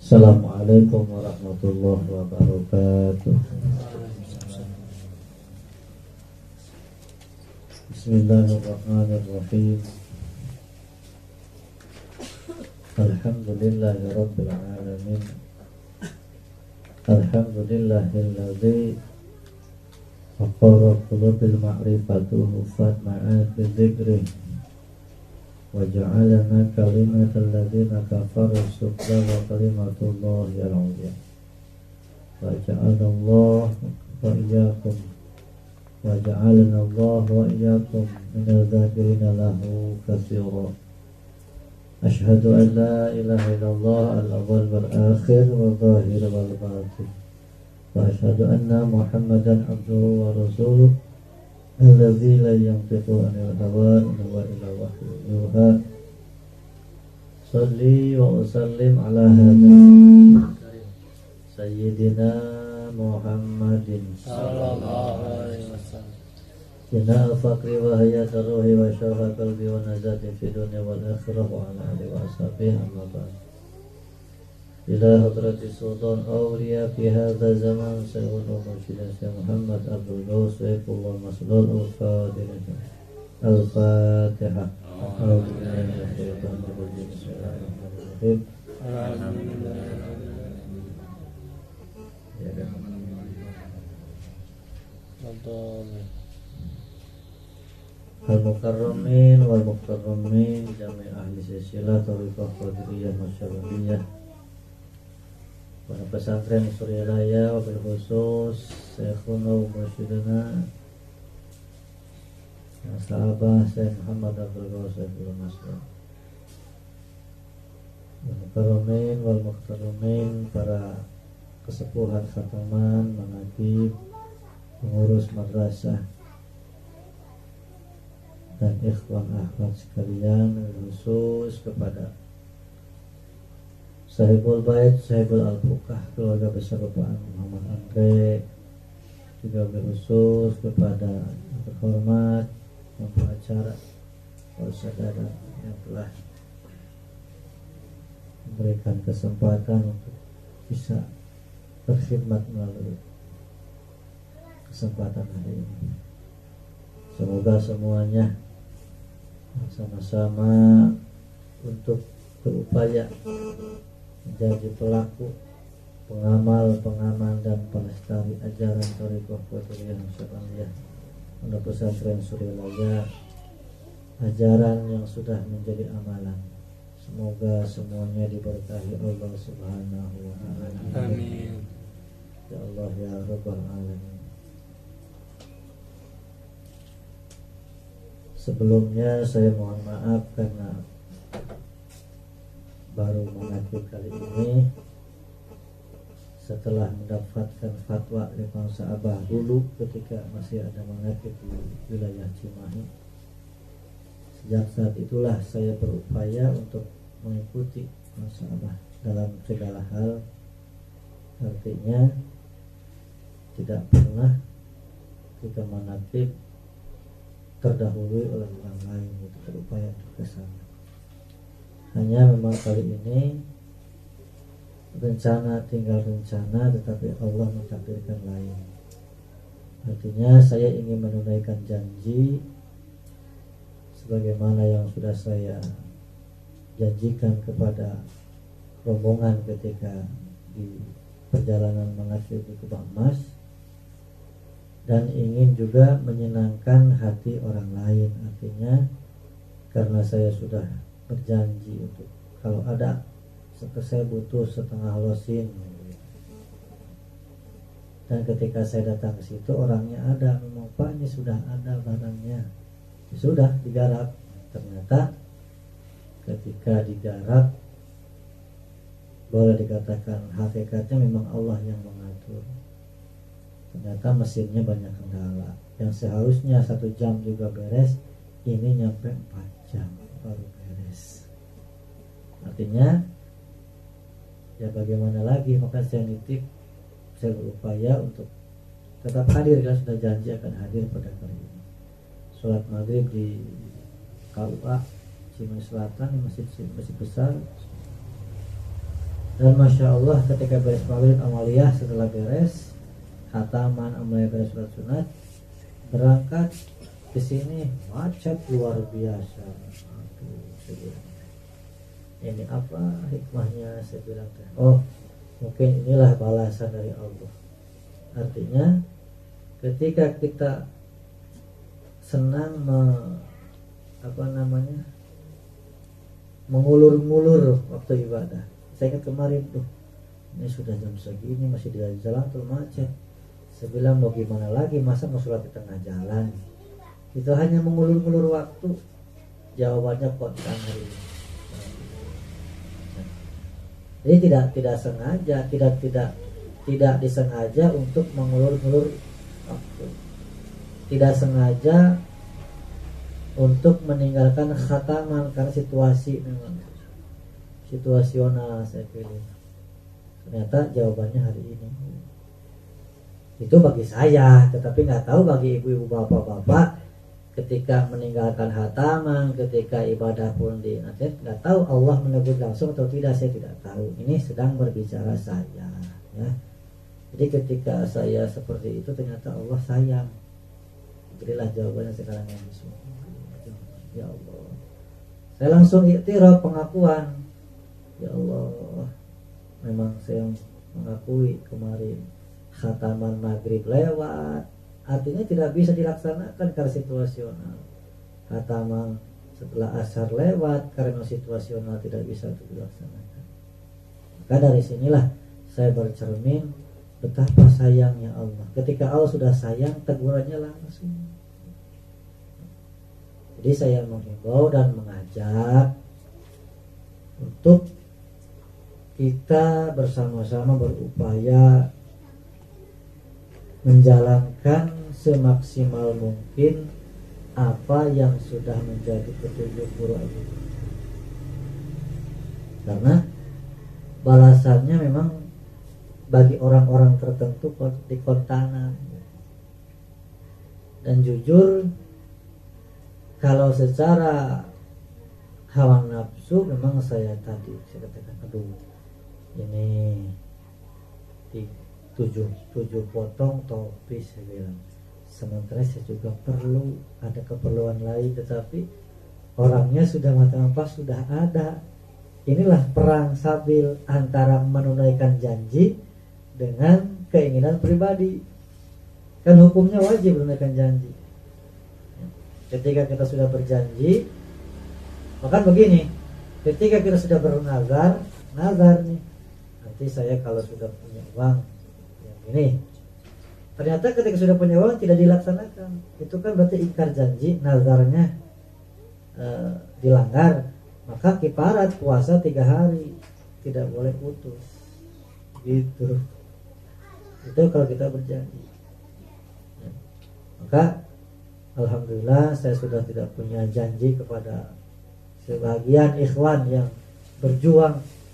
Assalamualaikum warahmatullahi wabarakatuh. Bismillahirrahmanirrahim. Alhamdulillahirabbil alamin. Alhamdulillahilladzi aqara qulubil ma'rifatuhu fatma'at bi dzikrih wa ja'alana kalimatal ladzina kafaru sufla wa kalimatullahi al-'ulya. Wa ja'alna Allah wa iyyakum wa ja'alna Allah wa iyyakum minal dzakirina lahu katsiran. Asyhadu an la ilaha illallah al-awwal wal akhir wal zahir wal batin. Wa asyhadu anna Muhammadan abduhu wa rasuluh alladzi la yantiqu anil hawa in huwa illa wahyun yuha. Shalli wa usallim ala hadza sayyidina Muhammadin sallallahu alaihi wasallam. Inna al-faqri wa hayat ar-ruhi wa syarha qalbi wa nazati fi dunya wal akhirah wa ala alihi wa sahbihi amma ba'd. Ila hadrati sultan awliya fi hadha zaman sayyidul mursyidin Muhammad Abdul Ghaus Saifullah Maslul Al-Fatihah. Bismillahirrahmanirrahim. Al-Mukarramin wal Mukarramin jami' ahli silsilah Thariqah Qadiriyah Masyariyah pada pesantren Suryalaya, wabil khusus Syekhuna wa Mursyidina sahabat Syekh Muhammad Abdul Ghaus Saifullah Maslul Al-Mukarramin wal Mukarramin, para kesepuhan khataman, manaqib, pengurus madrasah dan ikhwan akhwat sekalian, khusus kepada Sahibul Bait, Sahibul Al-Bukah, keluarga besar Bapak Muhammad Andre, juga berkhusus kepada yang terhormat pembawa acara, para saudara yang telah memberikan kesempatan untuk bisa berkhidmat melalui kesempatan hari ini. Semoga semuanya sama-sama untuk berupaya menjadi pelaku, pengamal dan pelestari ajaran Thariqah Qadiriyah Masyariyah Pondok Pesantren Suryalaya, ajaran yang sudah menjadi amalan. Semoga semuanya diberkahi Allah Subhanahu wa ta'ala. Amin. Ya Allah ya Rabbal alamin. Sebelumnya saya mohon maaf karena baru mengakhir kali ini setelah mendapatkan fatwa dari bangsa Abah dulu ketika masih ada mengakhir di wilayah Cimahi. Sejak saat itulah saya berupaya untuk mengikuti bangsa Abah dalam segala hal, artinya tidak pernah kita menakib terdahului oleh orang lain, itu berupaya untuk ke sana. Hanya memang kali ini rencana tinggal rencana, tetapi Allah mentakdirkan lain. Artinya saya ingin menunaikan janji sebagaimana yang sudah saya janjikan kepada rombongan ketika di perjalanan mengakhiri di Kubah Emas, dan ingin juga menyenangkan hati orang lain. Artinya karena saya sudah berjanji untuk kalau ada saya butuh setengah losin, dan ketika saya datang ke situ orangnya ada, memang Pak ini sudah ada barangnya, sudah digarap. Ternyata ketika digarap boleh dikatakan hakikatnya memang Allah yang mengatur. Ternyata mesinnya banyak kendala, yang seharusnya 1 jam juga beres, ini nyampe 4 jam baru beres. Artinya ya bagaimana lagi, maka saya nitip, saya berupaya untuk tetap hadir, kan sudah janji akan hadir pada kali ini. Sholat maghrib di KUA Cimahi Selatan, masjid besar, Dan Masya Allah ketika beres maulid amaliyah, setelah beres khataman amaliyah beres sholat sunat, berangkat ke sini macet luar biasa. Aduh, saya bilang, ini apa hikmahnya? Saya bilang, oh mungkin inilah balasan dari Allah. Artinya ketika kita senang mengulur-ngulur waktu ibadah. Saya ingat kemarin tuh, ini sudah jam segini masih di jalan tuh macet. Saya bilang mau gimana lagi, masa mau sholat di tengah jalan? Itu hanya mengulur-ngulur waktu. Jawabannya kontan hari ini. Jadi tidak sengaja, tidak disengaja untuk mengulur-ngulur waktu. Tidak sengaja untuk meninggalkan khataman karena situasi memang situasional saya pilih. Ternyata jawabannya hari ini. Itu bagi saya, tetapi nggak tahu bagi ibu-ibu bapak-bapak ketika meninggalkan khataman, ketika ibadah pun di nggak tahu Allah menegur langsung atau tidak, saya tidak tahu. Ini sedang berbicara saya, ya. Jadi ketika saya seperti itu ternyata Allah sayang. Berilah jawabannya sekarang yang disungguh. Ya Allah. Saya langsung iktiraf, pengakuan. Ya Allah, memang saya mengakui kemarin khataman maghrib lewat, artinya tidak bisa dilaksanakan karena situasional. Khataman setelah asar lewat karena situasional, tidak bisa dilaksanakan. Maka dari sinilah saya bercermin betapa sayangnya Allah. Ketika Allah sudah sayang, tegurannya langsung. Jadi saya menghimbau dan mengajak untuk kita bersama-sama berupaya menjalankan semaksimal mungkin apa yang sudah menjadi petunjuk guru agama. Karena balasannya memang bagi orang-orang tertentu di kontanan. Dan jujur, kalau secara hawa nafsu memang saya katakan, aduh, ini di tujuh potong topi, saya bilang. Sementara saya juga perlu ada keperluan lain, tetapi orangnya sudah matang pas, sudah ada. Inilah perang sabil antara menunaikan janji dengan keinginan pribadi. Kan hukumnya wajib menunaikan janji. Ketika kita sudah berjanji, maka begini, ketika kita sudah bernazar nih, nanti saya kalau sudah punya uang yang ini, ternyata ketika sudah punya uang tidak dilaksanakan, itu kan berarti ingkar janji, nazarnya dilanggar, maka kifarat puasa 3 hari, tidak boleh putus. Gitu. Itu kalau kita berjanji. Maka alhamdulillah saya sudah tidak punya janji kepada sebagian ikhwan yang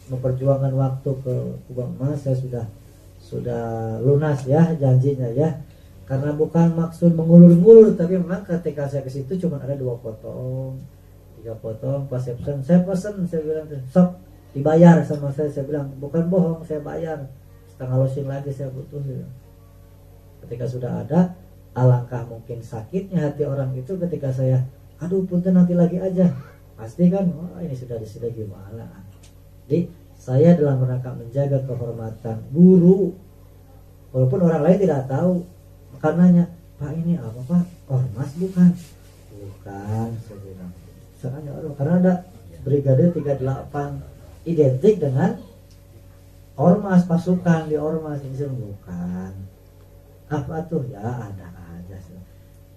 memperjuangkan waktu ke Kubang Emas. Saya sudah lunas ya janjinya ya, karena bukan maksud mengulur-ngulur, tapi memang ketika saya ke situ cuma ada 2 potong 3 potong. Pas saya pesan, saya bilang sok dibayar sama saya bilang bukan bohong, saya bayar setengah losing lagi saya butuh ya. Ketika sudah ada, alangkah mungkin sakitnya hati orang itu ketika saya, aduh punten nanti lagi aja, pasti kan, wah ini sudah gimana. Jadi saya dalam rangka menjaga kehormatan guru, walaupun orang lain tidak tahu, makanya Pak ini apa Pak? Ormas bukan, saya bilang. Soalnya karena ada Brigade 38 identik dengan ormas, pasukan di ormas, ini bukan. Apa tuh? Ya ada aja.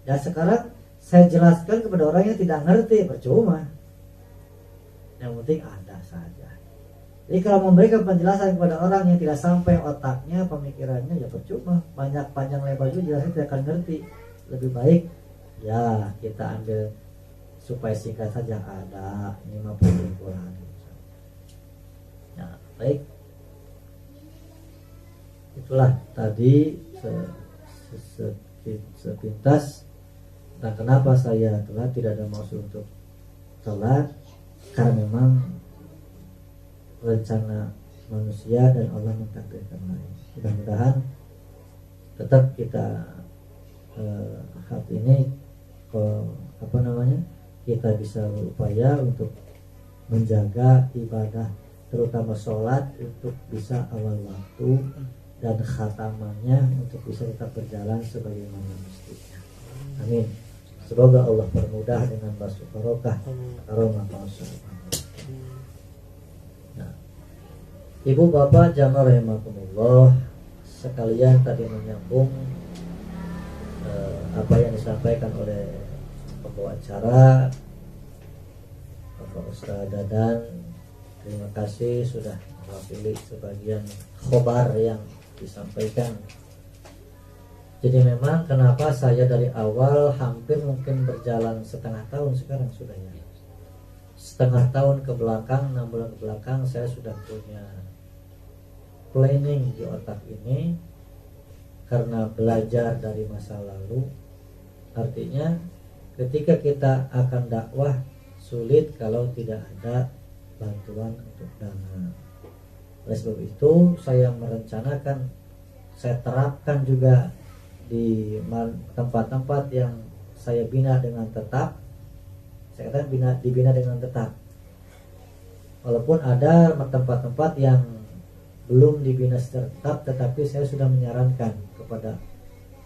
Dan sekarang saya jelaskan kepada orang yang tidak ngerti, percuma. Yang penting ada saja. Jadi kalau memberikan penjelasan kepada orang yang tidak sampai otaknya, pemikirannya, ya percuma. Banyak panjang lebar juga jelasnya tidak akan ngerti. Lebih baik ya kita ambil supaya singkat saja, ada 50 kurang. Ya, baik. Itulah tadi sepintas tentang kenapa saya telat. Tidak ada maksud untuk telat, karena memang rencana manusia dan Allah mentakdirkan lain. Mudah-mudahan tetap kita hal ini kita bisa berupaya untuk menjaga ibadah terutama sholat untuk bisa awal waktu dan khatamannya untuk bisa tetap berjalan sebagaimana mestinya. Amin. Semoga Allah permudah dengan basuh barokah karomah masyaallah. Nah, Ibu Bapak jamaah rahimakumullah sekalian, tadi menyambung apa yang disampaikan oleh pembawa acara Bapak Ustaz Dadan. Terima kasih sudah mewakili sebagian khobar yang disampaikan. Jadi memang kenapa saya dari awal hampir mungkin berjalan setengah tahun sekarang sudah ya. Setengah tahun ke belakang, 6 bulan ke belakang saya sudah punya planning di otak ini karena belajar dari masa lalu. Artinya ketika kita akan dakwah sulit kalau tidak ada bantuan untuk dana. Oleh sebab itu saya merencanakan, saya terapkan juga di tempat-tempat yang saya bina dengan tetap. Saya katakan dibina dengan tetap. Walaupun ada tempat-tempat yang belum dibina secara tetap, tetapi saya sudah menyarankan kepada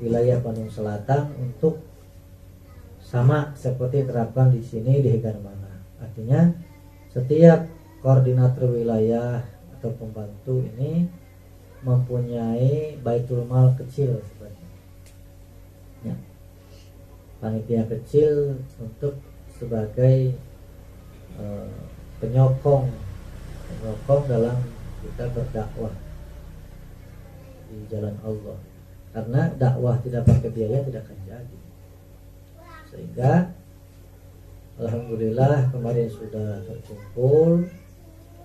wilayah Bandung Selatan untuk sama seperti terapkan di sini di Hegarmana. Artinya setiap koordinator wilayah atau pembantu ini mempunyai baitul mal kecil sebenarnya. Ya. Panitia kecil untuk sebagai penyokong dalam kita berdakwah di jalan Allah. Karena dakwah tidak pakai biaya tidak akan jadi. Sehingga alhamdulillah kemarin sudah terkumpul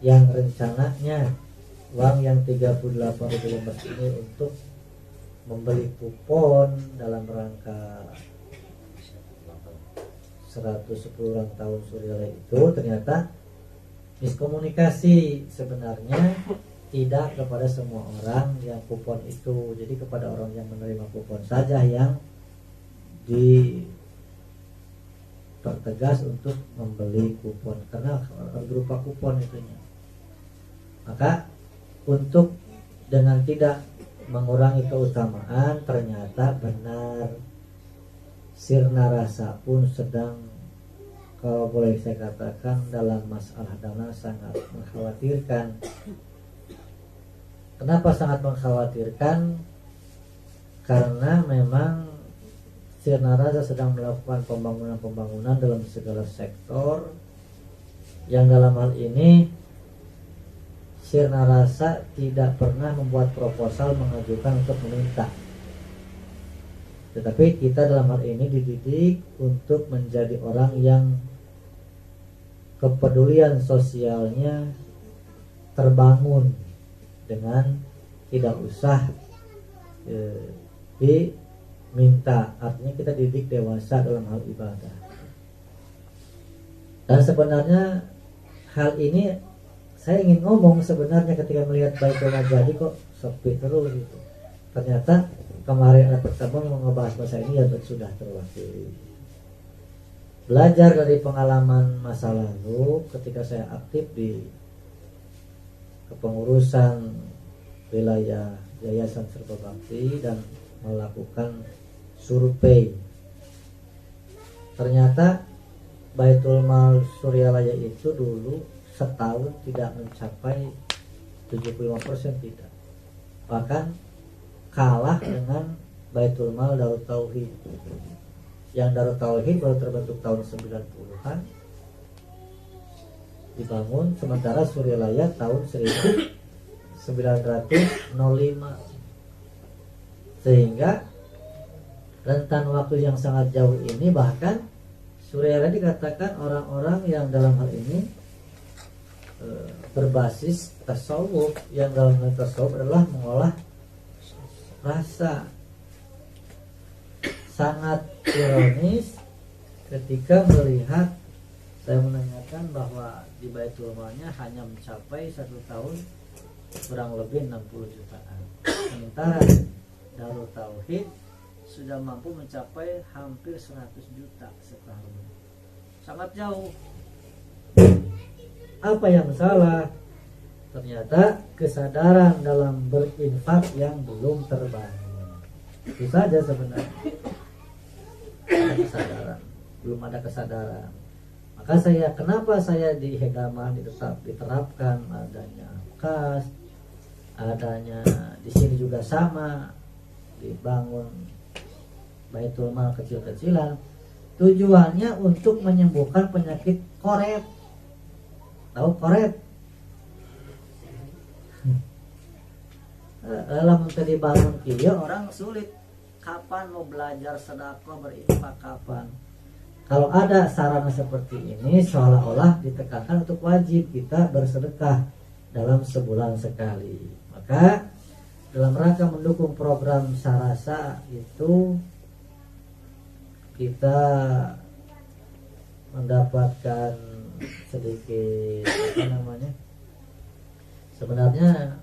yang rencananya uang yang 38.000 ini untuk membeli kupon dalam rangka 110 ulang tahun Suryalaya itu ternyata miskomunikasi. Sebenarnya tidak kepada semua orang yang kupon itu, jadi kepada orang yang menerima kupon saja yang dipertegas untuk membeli kupon karena berupa kupon itunya. Maka untuk dengan tidak mengurangi keutamaan, ternyata benar sirna rasa pun sedang, kalau boleh saya katakan, dalam masalah dana sangat mengkhawatirkan. Kenapa sangat mengkhawatirkan? Karena memang sirna rasa sedang melakukan pembangunan dalam segala sektor, yang dalam hal ini sirna rasa tidak pernah membuat proposal mengajukan untuk meminta. Tetapi kita dalam hal ini dididik untuk menjadi orang yang kepedulian sosialnya terbangun dengan tidak usah diminta. Artinya kita didik dewasa dalam hal ibadah. Dan sebenarnya hal ini saya ingin ngomong sebenarnya ketika melihat Baitul Jadi kok sepi terus gitu. Ternyata kemarin ada pertemuan yang membahas bahasa ini ya sudah terwakili. Belajar dari pengalaman masa lalu ketika saya aktif di kepengurusan wilayah Yayasan Serba Bakti dan melakukan survei. Ternyata Baitul Mal Suryalaya itu dulu setahun tidak mencapai 75%, tidak. Bahkan kalah dengan Baitul Mal Darut Tauhid. Yang Darut Tauhid baru terbentuk tahun 90-an, dibangun, sementara Suryalaya tahun 1905. Sehingga rentan waktu yang sangat jauh ini, bahkan Suryalaya dikatakan orang-orang yang dalam hal ini berbasis tasawuf, yang dalam hal tasawuf adalah mengolah rasa. Sangat ironis ketika melihat saya menanyakan bahwa di Baitul Malnya hanya mencapai 1 tahun kurang lebih 60 jutaan. Sementara Darut Tauhid sudah mampu mencapai hampir 100 juta setahun. Sangat jauh. Apa yang salah? Ternyata kesadaran dalam berinfak yang belum terbangun. Itu saja sebenarnya. Ada kesadaran, belum ada kesadaran. Maka kenapa saya di Hegaman diterapkan adanya kas, adanya di sini juga sama, dibangun Baitul Mal kecil-kecilan, tujuannya untuk menyembuhkan penyakit koret. Tahu koret? Dalam tadi bangun kia orang sulit. Kapan mau belajar sedekah berinfak kapan? Kalau ada sarana seperti ini, seolah-olah ditekankan untuk wajib kita bersedekah dalam sebulan sekali. Maka dalam rangka mendukung program Sarasa itu kita mendapatkan sedikit sebenarnya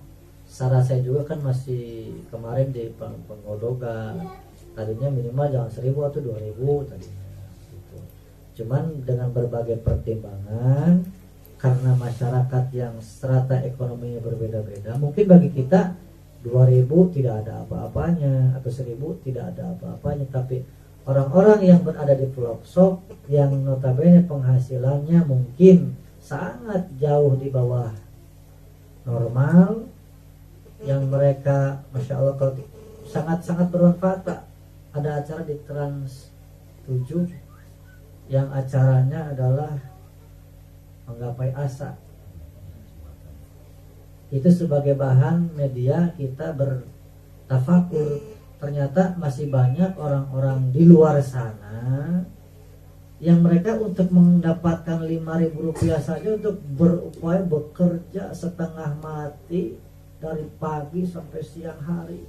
Sarasa juga kan masih kemarin di penggodogan, tadinya minimal jangan 1.000 atau 2.000 tadinya gitu. Cuman dengan berbagai pertimbangan, karena masyarakat yang strata ekonominya berbeda-beda, mungkin bagi kita 2.000 tidak ada apa-apanya atau 1.000 tidak ada apa-apanya, tapi orang-orang yang berada di pelosok yang notabene penghasilannya mungkin sangat jauh di bawah normal, yang mereka Masya Allah kalau sangat-sangat bermanfaat Pak. Ada acara di Trans 7 yang acaranya adalah menggapai asa. Itu sebagai bahan media kita bertafakur. Ternyata masih banyak orang-orang di luar sana yang mereka untuk mendapatkan 5.000 rupiah saja untuk berupaya bekerja setengah mati dari pagi sampai siang hari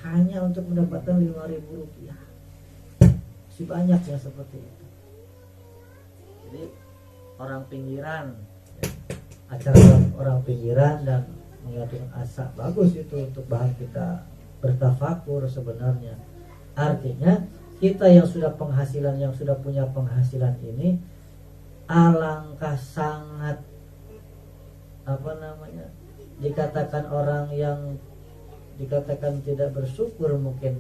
hanya untuk mendapatkan 5.000 rupiah. Masih banyak yang seperti itu. Jadi orang pinggiran, acara orang pinggiran dan menyatukan asa, bagus itu untuk bahan kita bertafakur sebenarnya. Artinya kita yang sudah punya penghasilan ini alangkah sangat dikatakan orang yang dikatakan tidak bersyukur mungkin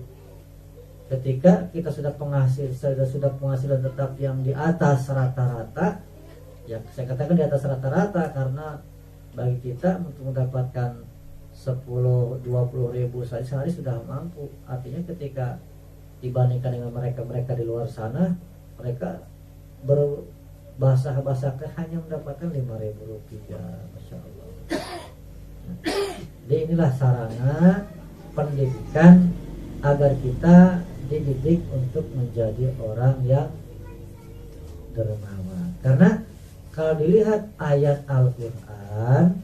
ketika kita sudah penghasilan tetap yang di atas rata-rata. Ya saya katakan di atas rata-rata karena bagi kita untuk mendapatkan 10-20 ribu saja sehari sudah mampu. Artinya ketika dibandingkan dengan mereka di luar sana, mereka berbahasa hanya mendapatkan 5.000 rupiah. Masya Allah. Jadi inilah sarana pendidikan agar kita dididik untuk menjadi orang yang dermawan. Karena kalau dilihat ayat Al-Quran,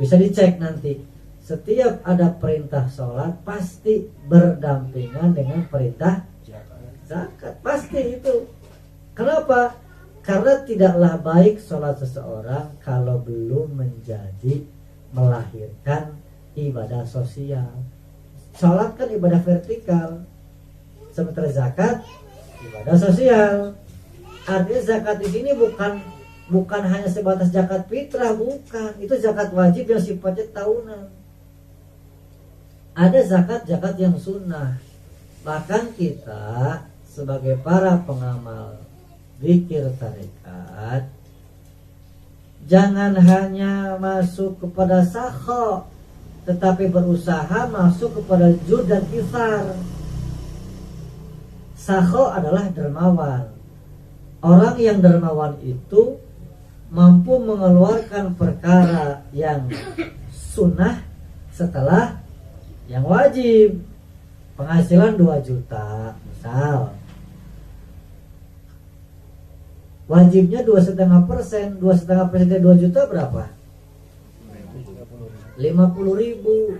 bisa dicek nanti, setiap ada perintah sholat pasti berdampingan dengan perintah zakat. Pasti itu. Kenapa? Karena tidaklah baik sholat seseorang kalau belum melahirkan ibadah sosial. Sholat kan ibadah vertikal, sementara zakat ibadah sosial. Artinya zakat di sini bukan hanya sebatas zakat fitrah, bukan. Itu zakat wajib yang sifatnya tahunan. Ada zakat yang sunnah. Bahkan kita sebagai para pengamal zikir tarekat, jangan hanya masuk kepada sakho, tetapi berusaha masuk kepada jud dan ifar. Sakho adalah dermawan. Orang yang dermawan itu mampu mengeluarkan perkara yang sunnah setelah yang wajib. Penghasilan 2 juta misal, wajibnya 2,5%. 2,5% dari 2 juta berapa? 50.000.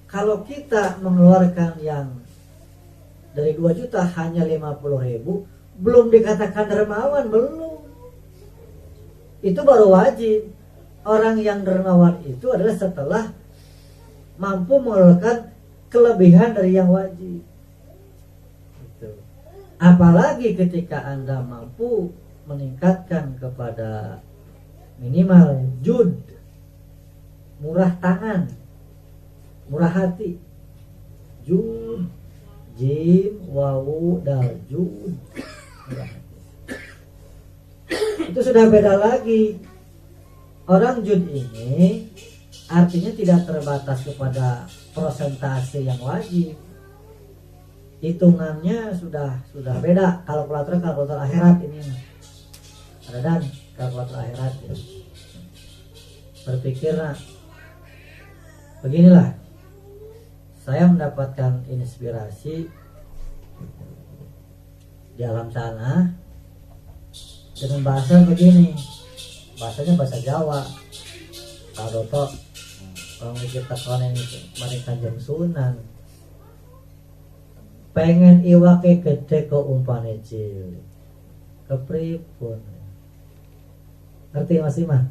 Kalau kita mengeluarkan yang dari 2 juta hanya 50.000, belum dikatakan dermawan, belum. Itu baru wajib. orang yang dermawan itu adalah setelah mampu mengeluarkan kelebihan dari yang wajib. Gitu. Apalagi ketika Anda mampu meningkatkan kepada minimal jud, murah tangan, murah hati, jud, jim, wawu, dal, jud, murah hati. Itu sudah beda lagi. Orang jud ini artinya tidak terbatas kepada persentase yang wajib. Hitungannya sudah beda. Kalkulator akhirat ini. Ada dan kalkulator akhirat ya. Berpikirlah beginilah. Saya mendapatkan inspirasi di alam sana dengan bahasa begini. Bahasanya bahasa Jawa. Kalau toh kalau kita konen mari Kanjeng Sunan pengen iwake gede kok umpane cilik kepripun. Ngerti Mas Imah?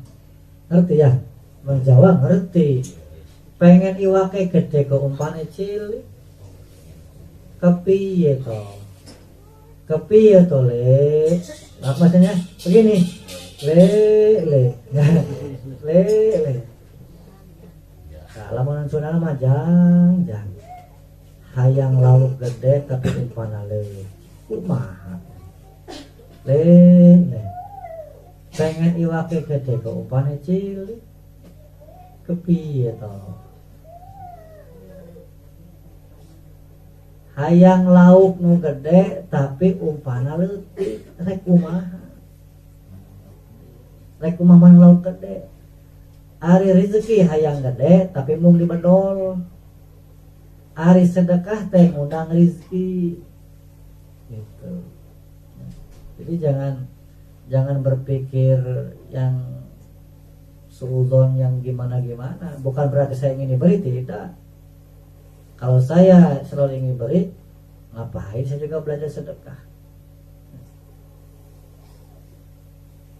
Ngerti ya? Bang Jawa ngerti. Pengen iwake gede kok umpane cilik kepiye to? Kepiye to le? Apa maksudnya? Begini. Le. Kalau mau nasional mah jang. Hayang lauk gede tapi umpana le. Kumaha? Le. Pengen iwake gede kok umpane cilik. Kepiye to? Hayang lauk nu gede tapi umpana leutik. Rek kumaha? Rek kumaha lauk gede? Ari rezeki hayang gede tapi mung dibedol. Ari sedekah teh ngundang rezeki. Gitu. Jadi jangan berpikir yang suudzon yang gimana-gimana. Bukan berarti saya ingin diberi, tidak. Kalau saya selalu ingin beri, ngapain saya juga belajar sedekah.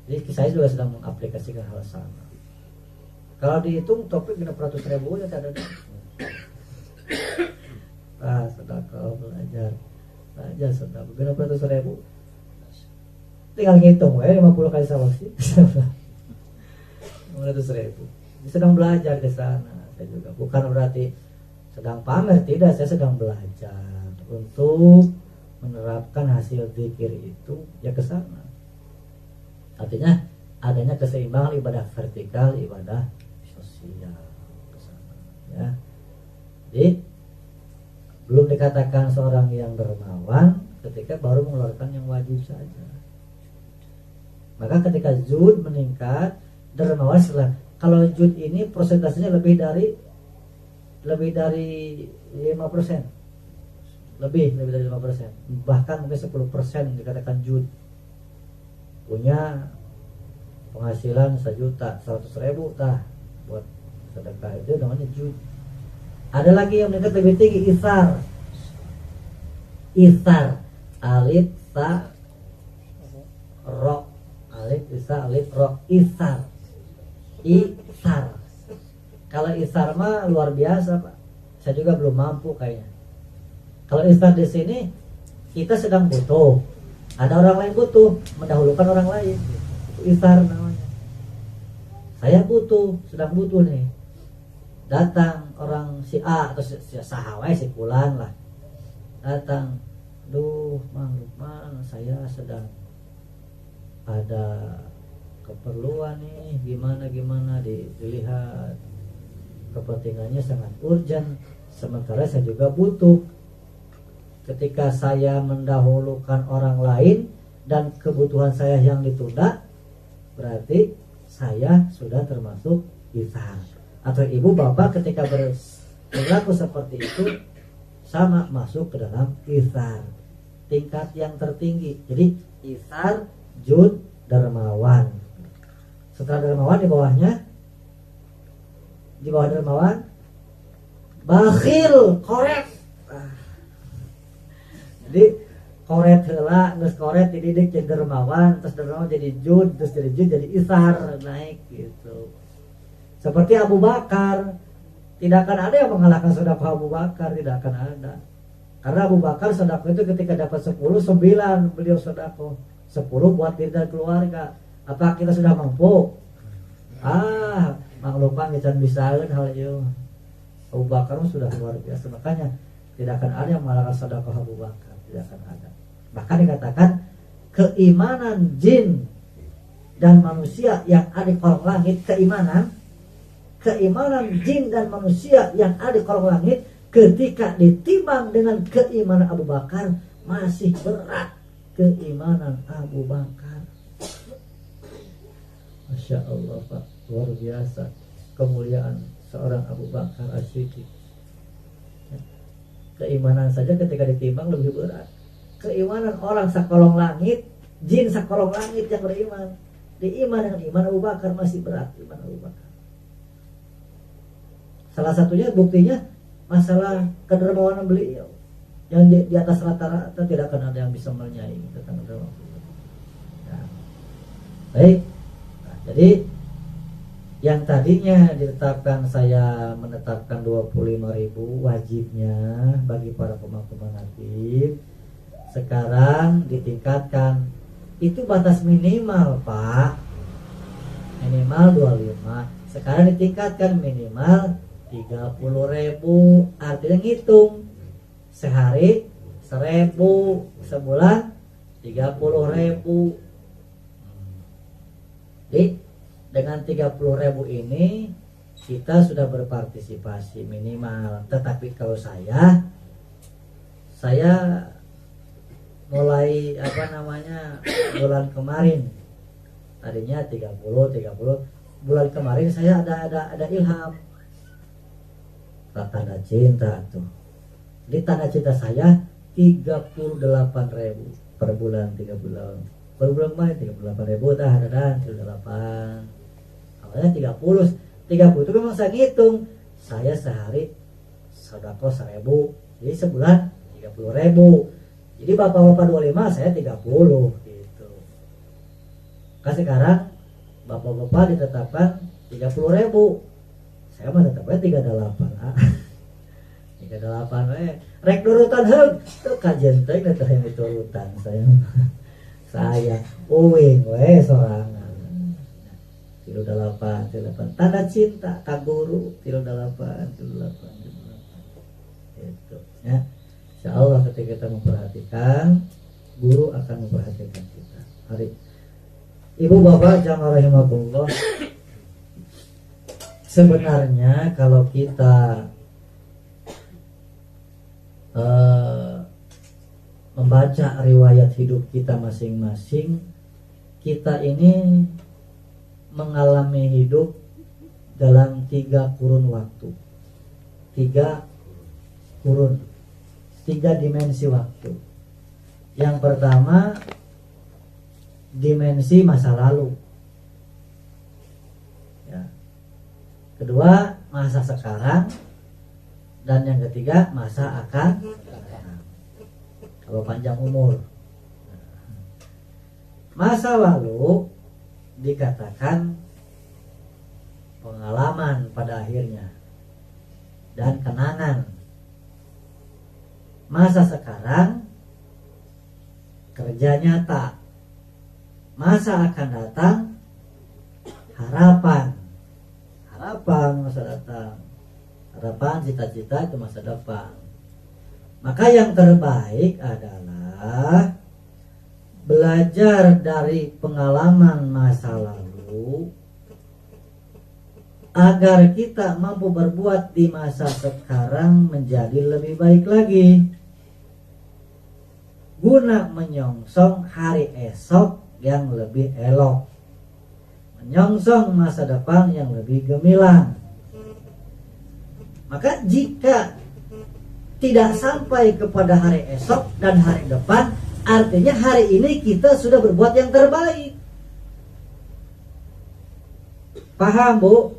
Jadi saya juga sedang mengaplikasikan hal sama. Kalau dihitung topik 600.000 ya ada. Sedekah belajar sedekah 600.000. Tinggal ngitung 50 kali sama sih. 500.000. Sedang belajar di sana. Saya juga bukan berarti sedang pamer, tidak, saya sedang belajar untuk menerapkan hasil zikir itu ya ke sana. Artinya adanya keseimbangan ibadah vertikal, ibadah sosial ke sana, ya. Jadi belum dikatakan seorang yang dermawan ketika baru mengeluarkan yang wajib saja. Maka ketika jud meningkat, dermawan setelah. Kalau jud ini persentasenya lebih dari 5%. Lebih dari 5%. Bahkan mungkin 10% dikatakan jud. Punya penghasilan 1.100.000 tah buat sedekah, itu namanya jud. Ada lagi yang meningkat lebih tinggi, isar. Alif sa ro. Alif isa alif ro, isar. Kalau isar mah luar biasa, Pak. Saya juga belum mampu kayaknya. Kalau isar di sini kita sedang butuh, ada orang lain butuh, mendahulukan orang lain. Itu isar namanya. Saya sedang butuh nih. Datang orang si A atau si sahawai si Fulan lah. Datang, Mang Lukman, saya sedang ada keperluan nih, gimana dilihat kepentingannya sangat urgent, sementara saya juga butuh. Ketika saya mendahulukan orang lain dan kebutuhan saya yang ditunda, berarti saya sudah termasuk isar. Atau ibu bapak ketika berlaku seperti itu sama masuk ke dalam isar, tingkat yang tertinggi. Jadi isar, jud, dermawan. Setelah dermawan di bawah dermawan bakhil, koret. Jadi koret heula, geus koret dididik jadi dermawan, terus dermawan jadi jud, terus jadi jud jadi isar, naik gitu. Seperti Abu Bakar, tidak akan ada yang mengalahkan sedekah Abu Bakar, tidak akan ada. Karena Abu Bakar sedekah itu ketika dapat 10, 9 beliau sedekah, 10 buat diri dan keluarga. Apa kita sudah mampu? Lupa kita bisain hal itu. Abu Bakar sudah luar biasa, makanya tidak akan ada yang mengalahkan sedekah Abu Bakar, tidak akan ada. Bahkan dikatakan keimanan jin dan manusia yang ada di kolong langit, keimanan jin dan manusia yang ada di kolong langit ketika ditimbang dengan keimanan Abu Bakar masih berat keimanan Abu Bakar. Masya Allah Pak, luar biasa kemuliaan seorang Abu Bakar As-Siddiq. Keimanan saja ketika ditimbang lebih berat. Keimanan orang sakolong langit, jin sakolong langit yang beriman, diiman dengan iman Abu Bakar masih berat iman Abu Bakar. Salah satunya buktinya masalah kedermawanan beliau yang di atas rata-rata, tidak akan ada yang bisa menyaingi tentang kedermawanan beliau. Nah, baik. Nah, jadi yang tadinya ditetapkan, saya menetapkan 25.000 wajibnya bagi para pemangku manaqib, sekarang ditingkatkan. Itu batas minimal Pak, minimal 25. Sekarang ditingkatkan minimal 30.000. Artinya ngitung sehari 1.000, sebulan 30.000. Jadi dengan 30.000 ini kita sudah berpartisipasi minimal. Tetapi kalau saya mulai bulan kemarin tadinya 30 bulan kemarin saya ada ilham tanda cinta tuh. Jadi tanda cinta saya 38.000 per bulan, 3 bulan. Per bulan main 38.000 dan 38. Awalnya 30 itu memang saya ngitung. Saya sehari sedekah 1.000. Jadi sebulan 30.000. Jadi bapak-bapak 25, saya 30 gitu. Kan sekarang bapak-bapak ditetapkan 30.000. Saya mah tetapnya 38. 38 rek nurutan heug tuh kajen teh teh yang diturutan saya uwing we sorangan 38 tanda cinta ka guru 38 itu ya. Insyaallah ketika kita memperhatikan, guru akan memperhatikan kita. Hari Ibu Bapak jamaah rahimakumullah, sebenarnya kalau kita membaca riwayat hidup kita masing-masing, kita ini mengalami hidup dalam 3 kurun waktu, 3 dimensi waktu. Yang pertama dimensi masa lalu, ya. Kedua masa sekarang, dan yang ketiga masa akan datang kalau panjang umur. Masa lalu dikatakan pengalaman pada akhirnya dan kenangan. Masa sekarang kerja nyata. Masa akan datang harapan masa datang. Harapan, cita-cita itu masa depan. Maka yang terbaik adalah belajar dari pengalaman masa lalu agar kita mampu berbuat di masa sekarang menjadi lebih baik lagi, guna menyongsong hari esok yang lebih elok, menyongsong masa depan yang lebih gemilang. Maka jika tidak sampai kepada hari esok dan hari depan, artinya hari ini kita sudah berbuat yang terbaik. Paham Bu?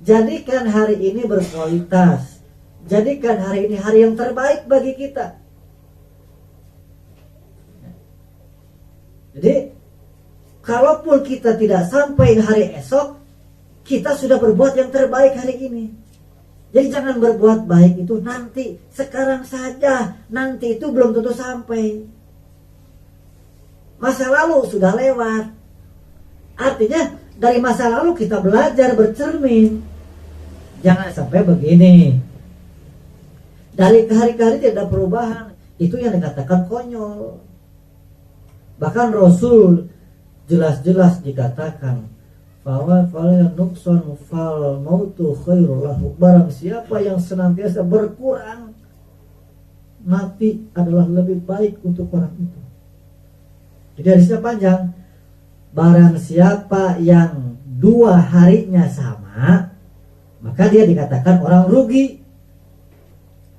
Jadikan hari ini berkualitas. Jadikan hari ini hari yang terbaik bagi kita. Jadi kalaupun kita tidak sampai hari esok, kita sudah berbuat yang terbaik hari ini. Jadi jangan berbuat baik itu nanti, sekarang saja. Nanti itu belum tentu sampai. Masa lalu sudah lewat. Artinya dari masa lalu kita belajar, bercermin. Jangan sampai begini. Dari hari ke hari tidak ada perubahan. Itu yang dikatakan konyol. Bahkan Rasul jelas-jelas dikatakan bahwa nukson fal mautu khairul lahu. Barang siapa yang senantiasa berkurang, mati adalah lebih baik untuk orang itu. Jadi hadisnya panjang. Barang siapa yang 2 harinya sama, maka dia dikatakan orang rugi.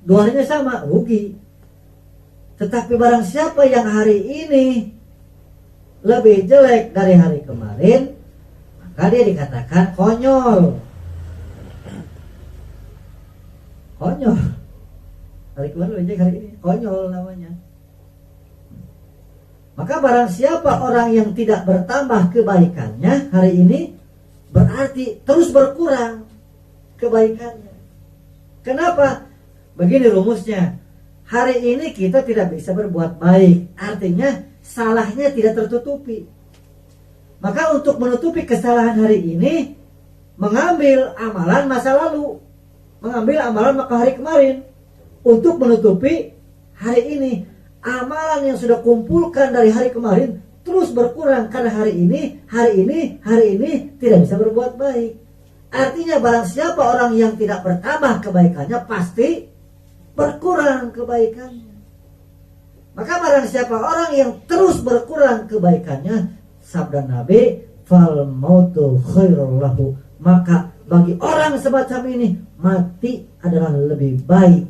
2 harinya sama, rugi. Tetapi barang siapa yang hari ini lebih jelek dari hari kemarin, maka dia dikatakan konyol. Konyol. Hari kemarin lebih jelek hari ini, konyol namanya. Maka barang siapa orang yang tidak bertambah kebaikannya hari ini, berarti terus berkurang kebaikannya. Kenapa? Begini rumusnya. Hari ini kita tidak bisa berbuat baik. Artinya salahnya tidak tertutupi. Maka untuk menutupi kesalahan hari ini, mengambil amalan masa lalu, mengambil amalan maka hari kemarin, untuk menutupi hari ini. Amalan yang sudah kumpulkan dari hari kemarin terus berkurang karena hari ini tidak bisa berbuat baik. Artinya barang siapa orang yang tidak bertambah kebaikannya, pasti berkurang kebaikannya. Maka barang siapa orang yang terus berkurang kebaikannya, sabda Nabi, fal mautu khairul lahu, maka bagi orang semacam ini mati adalah lebih baik.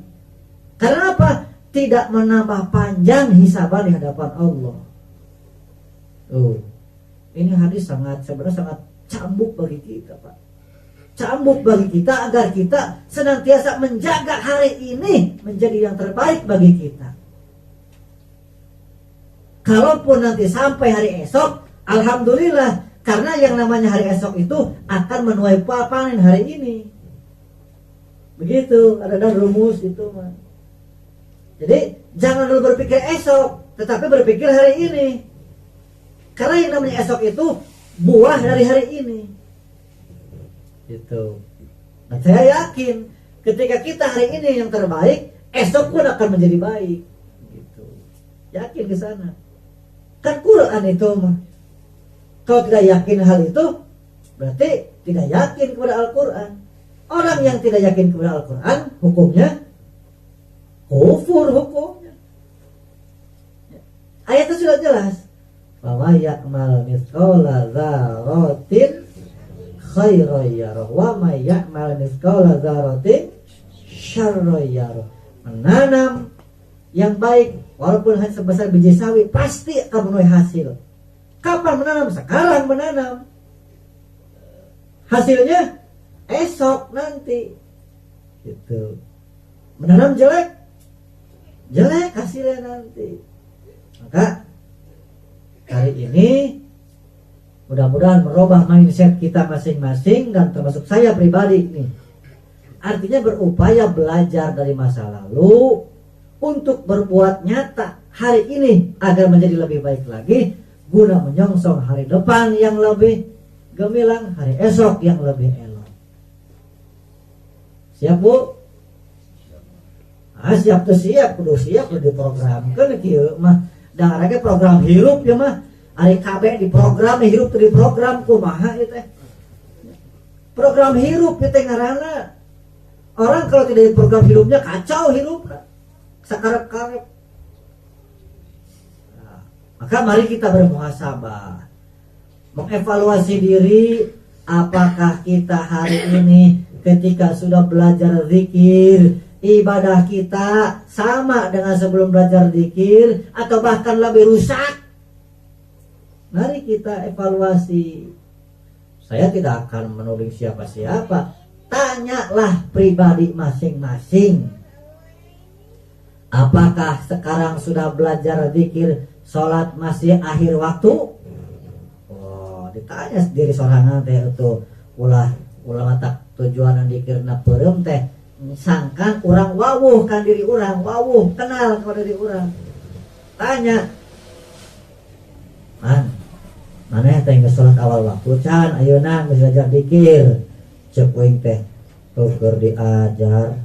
Karena apa? Tidak menambah panjang hisaban di hadapan Allah. Ini hadis sebenarnya sangat cambuk bagi kita, Pak. Cambuk bagi kita agar kita senantiasa menjaga hari ini menjadi yang terbaik bagi kita. Kalaupun nanti sampai hari esok, alhamdulillah, karena yang namanya hari esok itu akan menuai panen hari ini. Begitu, ada rumus itu, Mas. Jadi jangan dulu berpikir esok, tetapi berpikir hari ini. Karena yang namanya esok itu buah dari hari ini. Gitu. Nah, saya yakin ketika kita hari ini yang terbaik, esok pun akan menjadi baik. Gitu. Yakin ke sana. Kan Quran itu mah. Kalau tidak yakin hal itu, berarti tidak yakin kepada Al-Quran. Orang yang tidak yakin kepada Al-Quran, hukumnya kufur hukumnya. Ayatnya sudah jelas. Bahwa ya'mal mithqala dzarratin khairan yarah wa may ya'mal mithqala dzarratin syarran yarah. Menanam yang baik walaupun hanya sebesar biji sawi pasti akan menuai hasil. Kapan menanam? Sekarang menanam. Hasilnya esok nanti. Gitu. Menanam jelek hasilnya nanti. Maka hari ini mudah-mudahan merubah mindset kita masing-masing dan termasuk saya pribadi nih. Artinya berupaya belajar dari masa lalu untuk berbuat nyata hari ini agar menjadi lebih baik lagi, guna menyongsong hari depan yang lebih gemilang, hari esok yang lebih elok. Siap, Bu? Siap tuh siap, kudu siap kudu diprogramkeun kieu mah. Da areke program hirup ya mah. Ari KB diprogram, hirup teu diprogram kumaha ieu teh. Program hirup ieu teh ngaranna. Orang kalau tidak diprogram hidupnya kacau hidupnya. Sakarep-karep. Nah, maka mari kita bermuhasabah. Mengevaluasi diri, apakah kita hari ini ketika sudah belajar zikir, ibadah kita sama dengan sebelum belajar zikir atau bahkan lebih rusak. Mari kita evaluasi. Saya tidak akan menuding siapa-siapa. Tanyalah pribadi masing-masing. Apakah sekarang sudah belajar zikir, sholat masih akhir waktu? Oh, ditanya sendiri sorangan teh itu ulah ulama tak tujuan dikirna peureum teh sangkan orang wawuh kan diri orang, wawuh kenal kepada diri orang. Tanya, mana teh geus salat awal waktu can ayeuna geus diajar dikir. Ceuk uing teh keur diajar.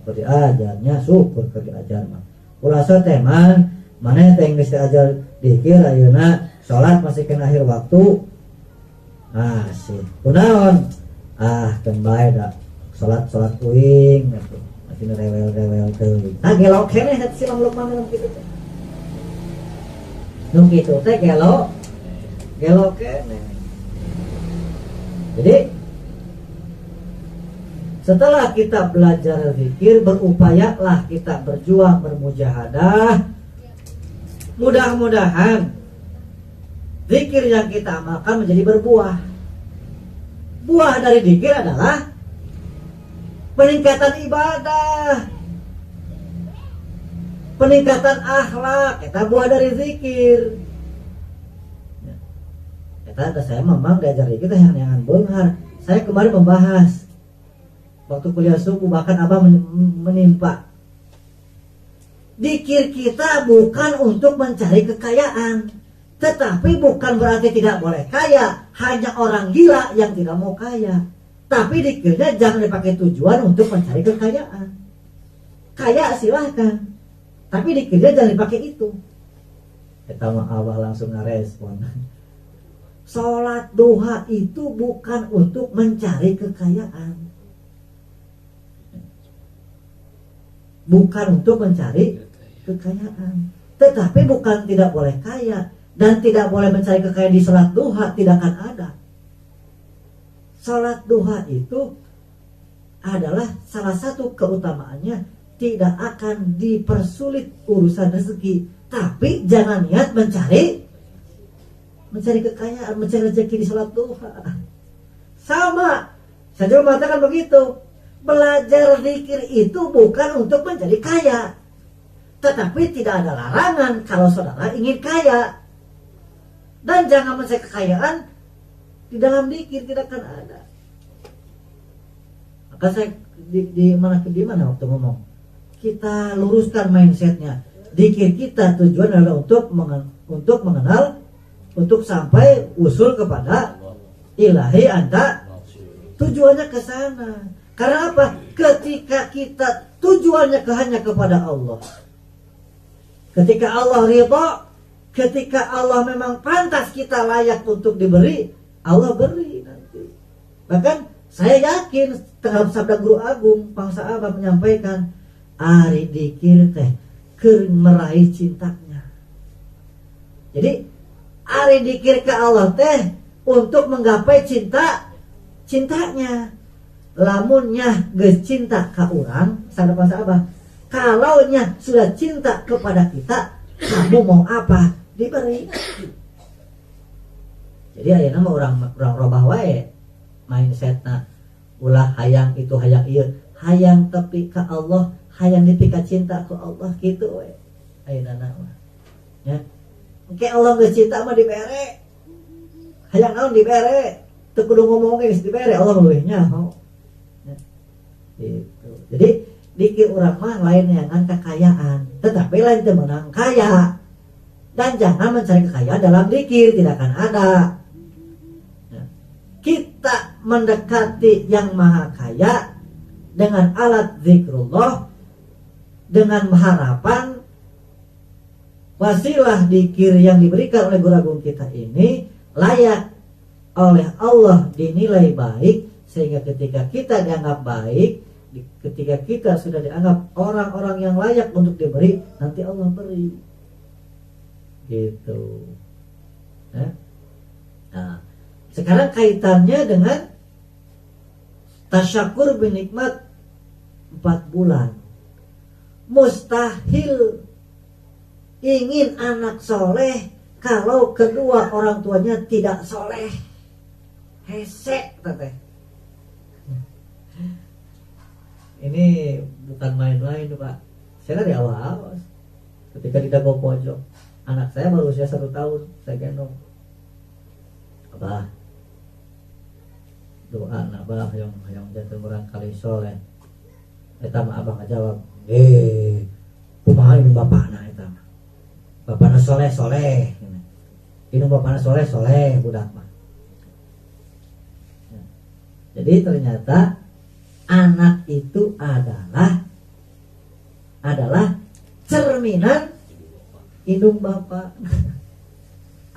Keur diajarnya syukur keur diajar mah. Kulasa teh man, mana teh geus diajar dikir ayeuna salat masih kena akhir waktu. Sih. Kunaon? Teu bae da. Salat uing atuh. Masih rewel teuing. Gelok keneh si Mang Lukman ngomong kitu teh. Nu kitu teh gelok kene. Jadi setelah kita belajar zikir, berupayalah kita berjuang bermujahadah. Mudah-mudahan zikir yang kita amalkan menjadi berbuah. Buah dari zikir adalah peningkatan ibadah, peningkatan akhlak. Kita buah dari zikir. Ada saya memang diajar kita yang beunghar. Saya kemarin membahas waktu kuliah subuh, bahkan Abah menimpa. Zikir kita bukan untuk mencari kekayaan, tetapi bukan berarti tidak boleh kaya. Hanya orang gila yang tidak mau kaya. Tapi zikirnya jangan dipakai tujuan untuk mencari kekayaan. Kaya silahkan, tapi zikirnya jangan dipakai itu. Kita mah Abah langsung ngerespon. Sholat duha itu bukan untuk mencari kekayaan, bukan untuk mencari kekayaan, tetapi bukan tidak boleh kaya dan tidak boleh mencari kekayaan di sholat duha, tidak akan ada. Sholat duha itu adalah salah satu keutamaannya, tidak akan dipersulit urusan rezeki, tapi jangan niat mencari kekayaan, mencari rezeki di sholat duha. Sama, saya juga mengatakan begitu. Belajar zikir itu bukan untuk mencari kaya, tetapi tidak ada larangan kalau saudara ingin kaya. Dan jangan mencari kekayaan di dalam zikir, tidak akan ada. Maka saya di mana waktu ngomong, kita luruskan mindsetnya. Zikir kita tujuan adalah untuk mengenal, untuk sampai usul kepada ilahi anta. Tujuannya ke sana. Karena apa? Ketika kita tujuannya hanya kepada Allah, ketika Allah ridha, ketika Allah memang pantas kita layak untuk diberi, Allah beri nanti. Bahkan saya yakin terhadap sabda Guru Agung Pangsa Abah menyampaikan, ari dikir teh keur meraih cintanya. Jadi ari dikir ke Allah teh untuk menggapai cintanya. Lamunnya geus cinta ka urang, sabda Pangsa Abah, kalaunya sudah cinta kepada kita, kamu mau apa diberi. Jadi ayeuna mah urang robah wae mindsetna, ulah hayang itu hayang ieu, hayang tepi ka Allah, hayang nepi ka cinta ku Allah, kitu we ayeuna mah. Ya. Oke, Allah geus cinta mah dibere. Hayang naon dibere? Teu kudu ngomong geus dibere, Allah leuwih nyaho. Ya. Gitu. Jadi dikir urang mah lain neangan kekayaan, tetapi lain teu menang kaya. Dan jangan mencari kekayaan dalam zikir, tidak akan ada. Ya. Kita mendekati yang maha kaya dengan alat zikrullah, dengan harapan wasilah zikir yang diberikan oleh Guru Agung kita ini layak oleh Allah dinilai baik, sehingga ketika kita dianggap baik, ketika kita sudah dianggap orang-orang yang layak untuk diberi, nanti Allah beri. Gitu. Nah, sekarang kaitannya dengan tasyakur binikmat 4 bulan. Mustahil ingin anak soleh kalau kedua orang tuanya tidak soleh. Hesek teteh. Ini bukan main-main Pak. Saya dari awal ketika di dago pojok, anak saya baru usia 1 tahun, saya gendong. Abah, doa nabah yang jatuh orang kali soleh. Eta mah abang ngajawab, kumaha ini bapakna eta mah. Bapakna soleh. Ini bapakna soleh budak mah. Jadi ternyata anak itu adalah cerminan indung bapak.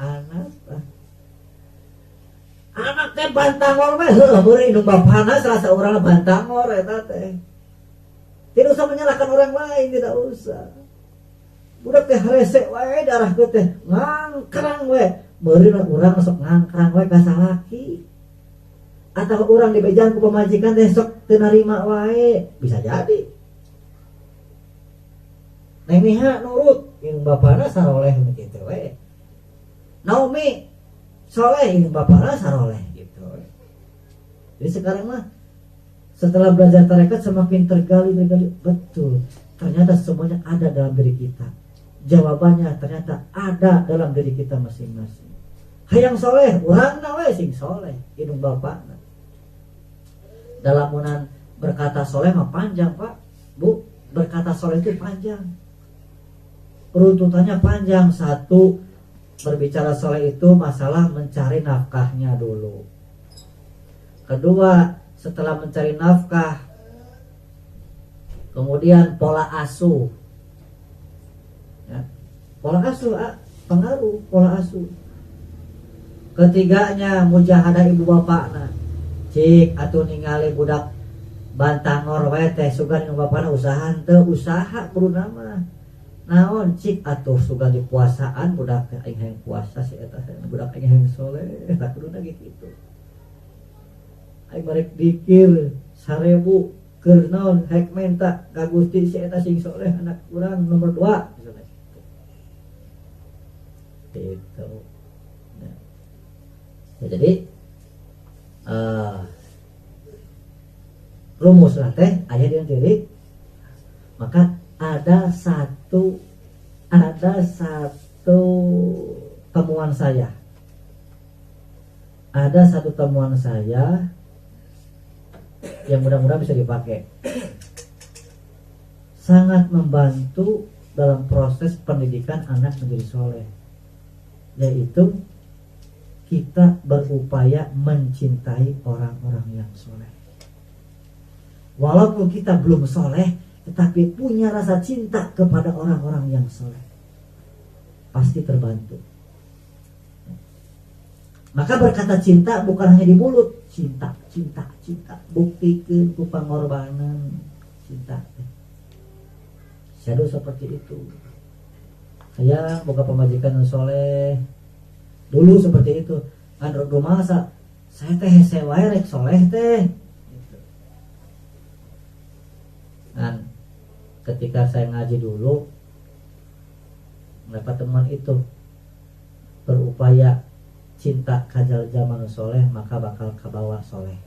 Anak teh bantangor mah heuh indung bapana salah urang bantangor eta teh. Tidak usah menyalahkan orang lain, tidak usah. Budak teh rese wae darah teh ngangkrang we. Meureun urang sok ngangkrang we ka salaki. Atau orang di bejaan ku pemajikan teh sok teu narima wae, bisa jadi. Neng Niha nurut, indung bapana saroleh kitu we. Naomi soleh, indung bapana saroleh gitu. Jadi sekarang mah setelah belajar tarekat semakin tergali betul. Ternyata semuanya ada dalam diri kita. Jawabannya ternyata ada dalam diri kita masing-masing. Hayang soleh, urangna we sing soleh, indung bapana. Dalam munan berkata soleh mah panjang Pak, Bu. Berkata soleh itu panjang, runtutannya panjang. Satu, berbicara soleh itu masalah mencari nafkahnya dulu. Kedua, setelah mencari nafkah, kemudian pola asuh ya. Pola asuh pengaruh pola asuh. Ketiganya mujahadah ibu bapakna. Cik atuh ningali budak bantangor we teh sugan nu bapana usaha teu usaha kuruna mah. Naon cik atuh sugan di puasaan budak teh aing hayang puasa si eta budak aing hayang soleh tak kuruna kitu. Aing barek dikir 1000 keur naon hek menta ka Gusti si eta sing soleh anak urang nomor 2 misalnya gitu. Nah. Ya, jadi rumus lah teh aya di diri. Maka ada satu temuan saya. Ada satu temuan saya yang mudah-mudahan bisa dipakai. Sangat membantu dalam proses pendidikan anak menjadi soleh. Yaitu kita berupaya mencintai orang-orang yang soleh. Walaupun kita belum soleh, tetapi punya rasa cinta kepada orang-orang yang soleh, pasti terbantu. Maka berkata cinta bukan hanya di mulut, cinta, buktikan ku pangorbanan cinta. Shadow seperti itu. Saya boga pemajikan yang soleh. Dulu seperti itu. Kan rumah saya teh sewa rek soleh teh. Dan ketika saya ngaji dulu mendapat teman itu berupaya cinta kajal zaman soleh maka bakal kabawa soleh.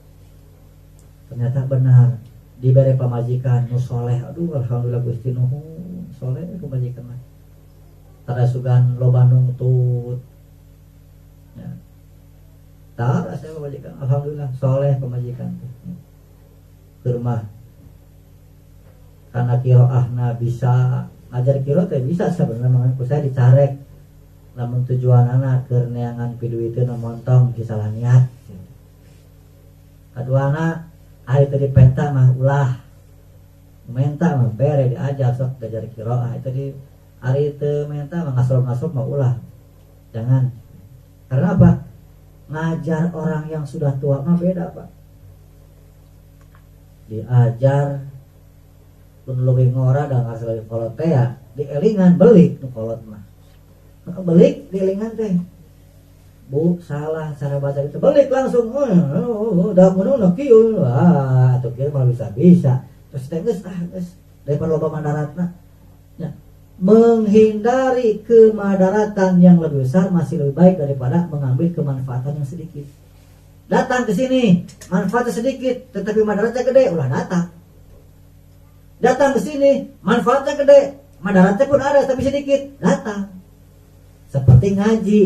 Ternyata benar diberi pemajikan nu soleh. Aduh alhamdulillah Gusti nuhun soleh pemajikan mah. Tarasugan loba nungtut. Ya. Tara saya pemajikan alhamdulillah soleh pemajikan. Ke rumah karena kiroahna bisa ngajar kiro teh bisa sebenarnya mangku saya dicarek namun tujuan anak keur neangan piduiteun montong kisalah niat. Kaduana ari teh dipenta mah ulah menta mah bere diajar sok ngajar kiroah itu di ari teu menta mah ngasrok mah ulah jangan. Karena apa? Ngajar orang yang sudah tua mah beda Pak. Diajar pun lebih ngora dan ngasih lagi kolot teh ya dielingan belik nu kolot mah belik dielingan teh bu salah cara baca itu belik langsung dah menurut kieu atau kieu mah bisa terus teh geus daripada loba madaratna ya menghindari kemadaratan yang lebih besar masih lebih baik daripada mengambil kemanfaatan yang sedikit. Datang ke sini manfaatnya sedikit tetapi madaratnya gede ulah datang ke sini manfaatnya gede madaratnya pun ada tapi sedikit datang. Seperti ngaji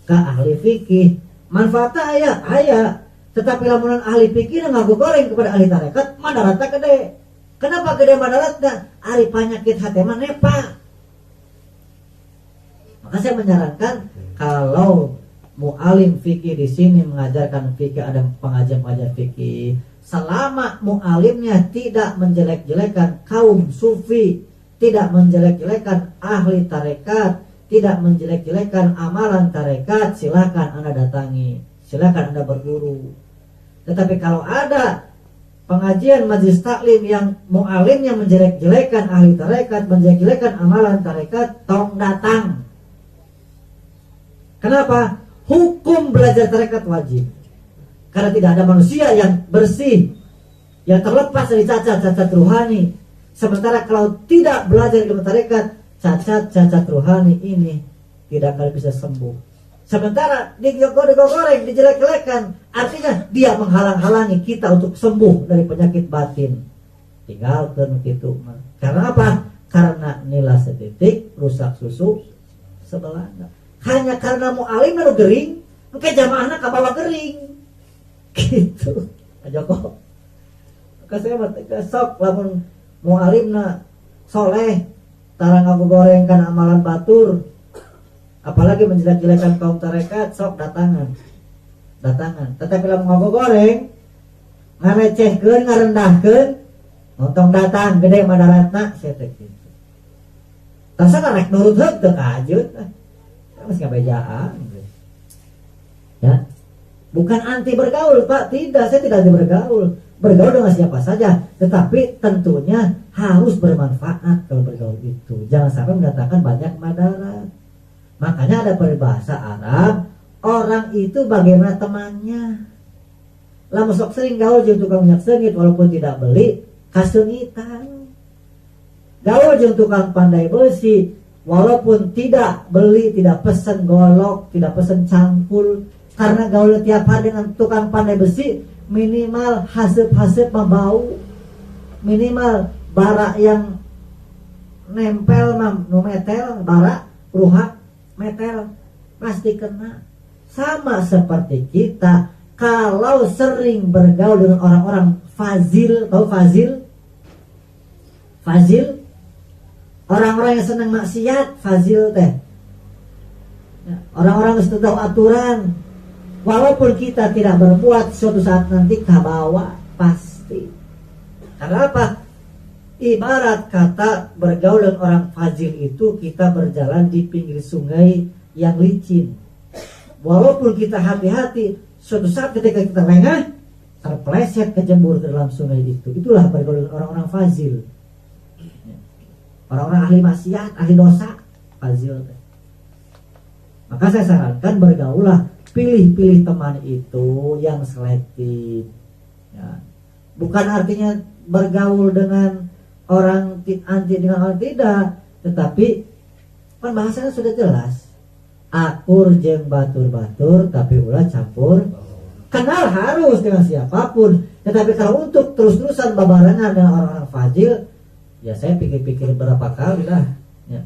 ke ahli fikih manfaatnya ayah Tetapi lamun ahli fikih ngaku goreng kepada ahli tarekat madaratna gede. Kenapa gede madaratna? Ari penyakit hati mah nepa. Maka saya menyarankan kalau mu'alim fikih di sini mengajarkan fikih, ada pengajar-pengajar fikih, selama mu'alimnya tidak menjelek-jelekan kaum sufi, tidak menjelek-jelekan ahli tarekat, tidak menjelek-jelekan amalan tarekat, silakan Anda datangi, silakan Anda berguru. Tetapi kalau ada pengajian majelis taklim yang mu'alimnya menjelek-jelekan ahli tarekat, menjelek-jelekan amalan tarekat, tong datang. Kenapa? Hukum belajar tarekat wajib. Karena tidak ada manusia yang bersih, yang terlepas dari cacat-cacat ruhani. Sementara kalau tidak belajar ilmu tarekat, cacat-cacat ruhani ini tidak akan bisa sembuh. Sementara digoreng, dijelek-jelekan, artinya dia menghalang-halangi kita untuk sembuh dari penyakit batin. Tinggalkan gitu. Karena apa? Karena nilai setitik rusak susu sebelah. Hanya karena mu'alim lalu gering, maka jamaahnya kabawa gering. Gitu. Pak Joko. Maka saya sok lamun mu'alimna soleh, tarang aku gorengkan amalan batur, apalagi menjelek-jelekan kaum tarekat, sok datangan. Tetapi lamun aku goreng, ngarecehkeun, ngarendahkeun, montong datang gede madaratna, saya teh gitu. Tasa karek nurut heuk teu kajut. Masih ngabejaan. Ya. Bukan anti bergaul, Pak. Tidak, saya tidak anti bergaul. Bergaul dengan siapa saja, tetapi tentunya harus bermanfaat kalau bergaul itu. Jangan sampai mendatangkan banyak madarat. Makanya ada peribahasa Arab, orang itu bagaimana temannya. Lamun sok sering gaul jeung tukang minyak sengit walaupun tidak beli, kaseungitan. Gaul jeung tukang pandai besi, walaupun tidak beli, tidak pesen golok, tidak pesen cangkul, karena gaul tiap hari dengan tukang pandai besi, minimal hasep-hasep membau, minimal bara yang nempel nu metel, bara ruhak metel pasti kena. Sama seperti kita, kalau sering bergaul dengan orang-orang fazil, tahu fazil? Fazil? Orang-orang yang senang maksiat, fazil teh. Orang-orang yang tahu aturan, walaupun kita tidak berbuat, suatu saat nanti kabawa pasti. Karena apa? Ibarat kata bergaul dengan orang fazil itu kita berjalan di pinggir sungai yang licin. Walaupun kita hati-hati, suatu saat ketika kita lengah, terpeleset kejembur ke dalam sungai itu. Itulah bergaul dengan orang-orang fazil. Orang-orang ahli maksiat, ahli dosa, fazil. Maka saya sarankan bergaulah, pilih-pilih teman itu yang selektif. Ya. Bukan artinya bergaul dengan orang anti dengan orang tidak, tetapi pembahasannya sudah jelas. Akur jeung batur-batur, tapi ulah campur. Kenal harus dengan siapapun, tetapi kalau untuk terus-terusan babarengan dengan orang-orang fazil, ya saya pikir-pikir berapa kali lah. Ya.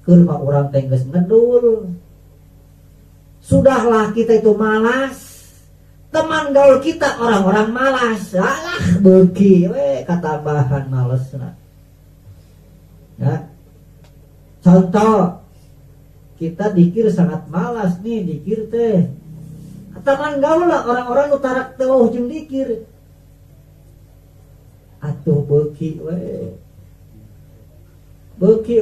Kurma orang tengges ngedul. Sudahlah kita itu malas. Teman gaul kita orang-orang malas. Alah beuki we katambahan males. Ya. Contoh, kita dikir sangat malas nih, dikir teh. Teman gaul lah orang-orang utarak teh jeung dikir. Atuh beuki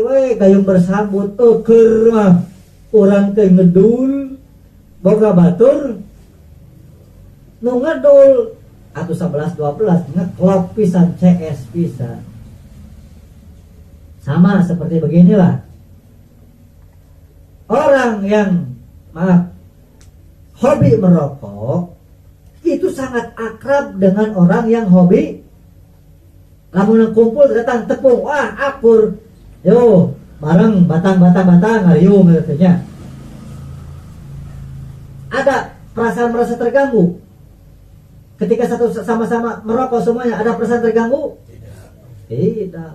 we gayung bersambut keur mah urang teh ngedul boga batur nu ngedul atuh 11-12 ngeklop pisan CS pisan. Sama seperti beginilah orang yang hobi merokok itu sangat akrab dengan orang yang hobi. Lamun kumpul datang tepung, wah akur, yo bareng batang ayo maksudnya. Ada perasaan merasa terganggu ketika satu sama-sama merokok semuanya, ada perasaan terganggu? Tidak.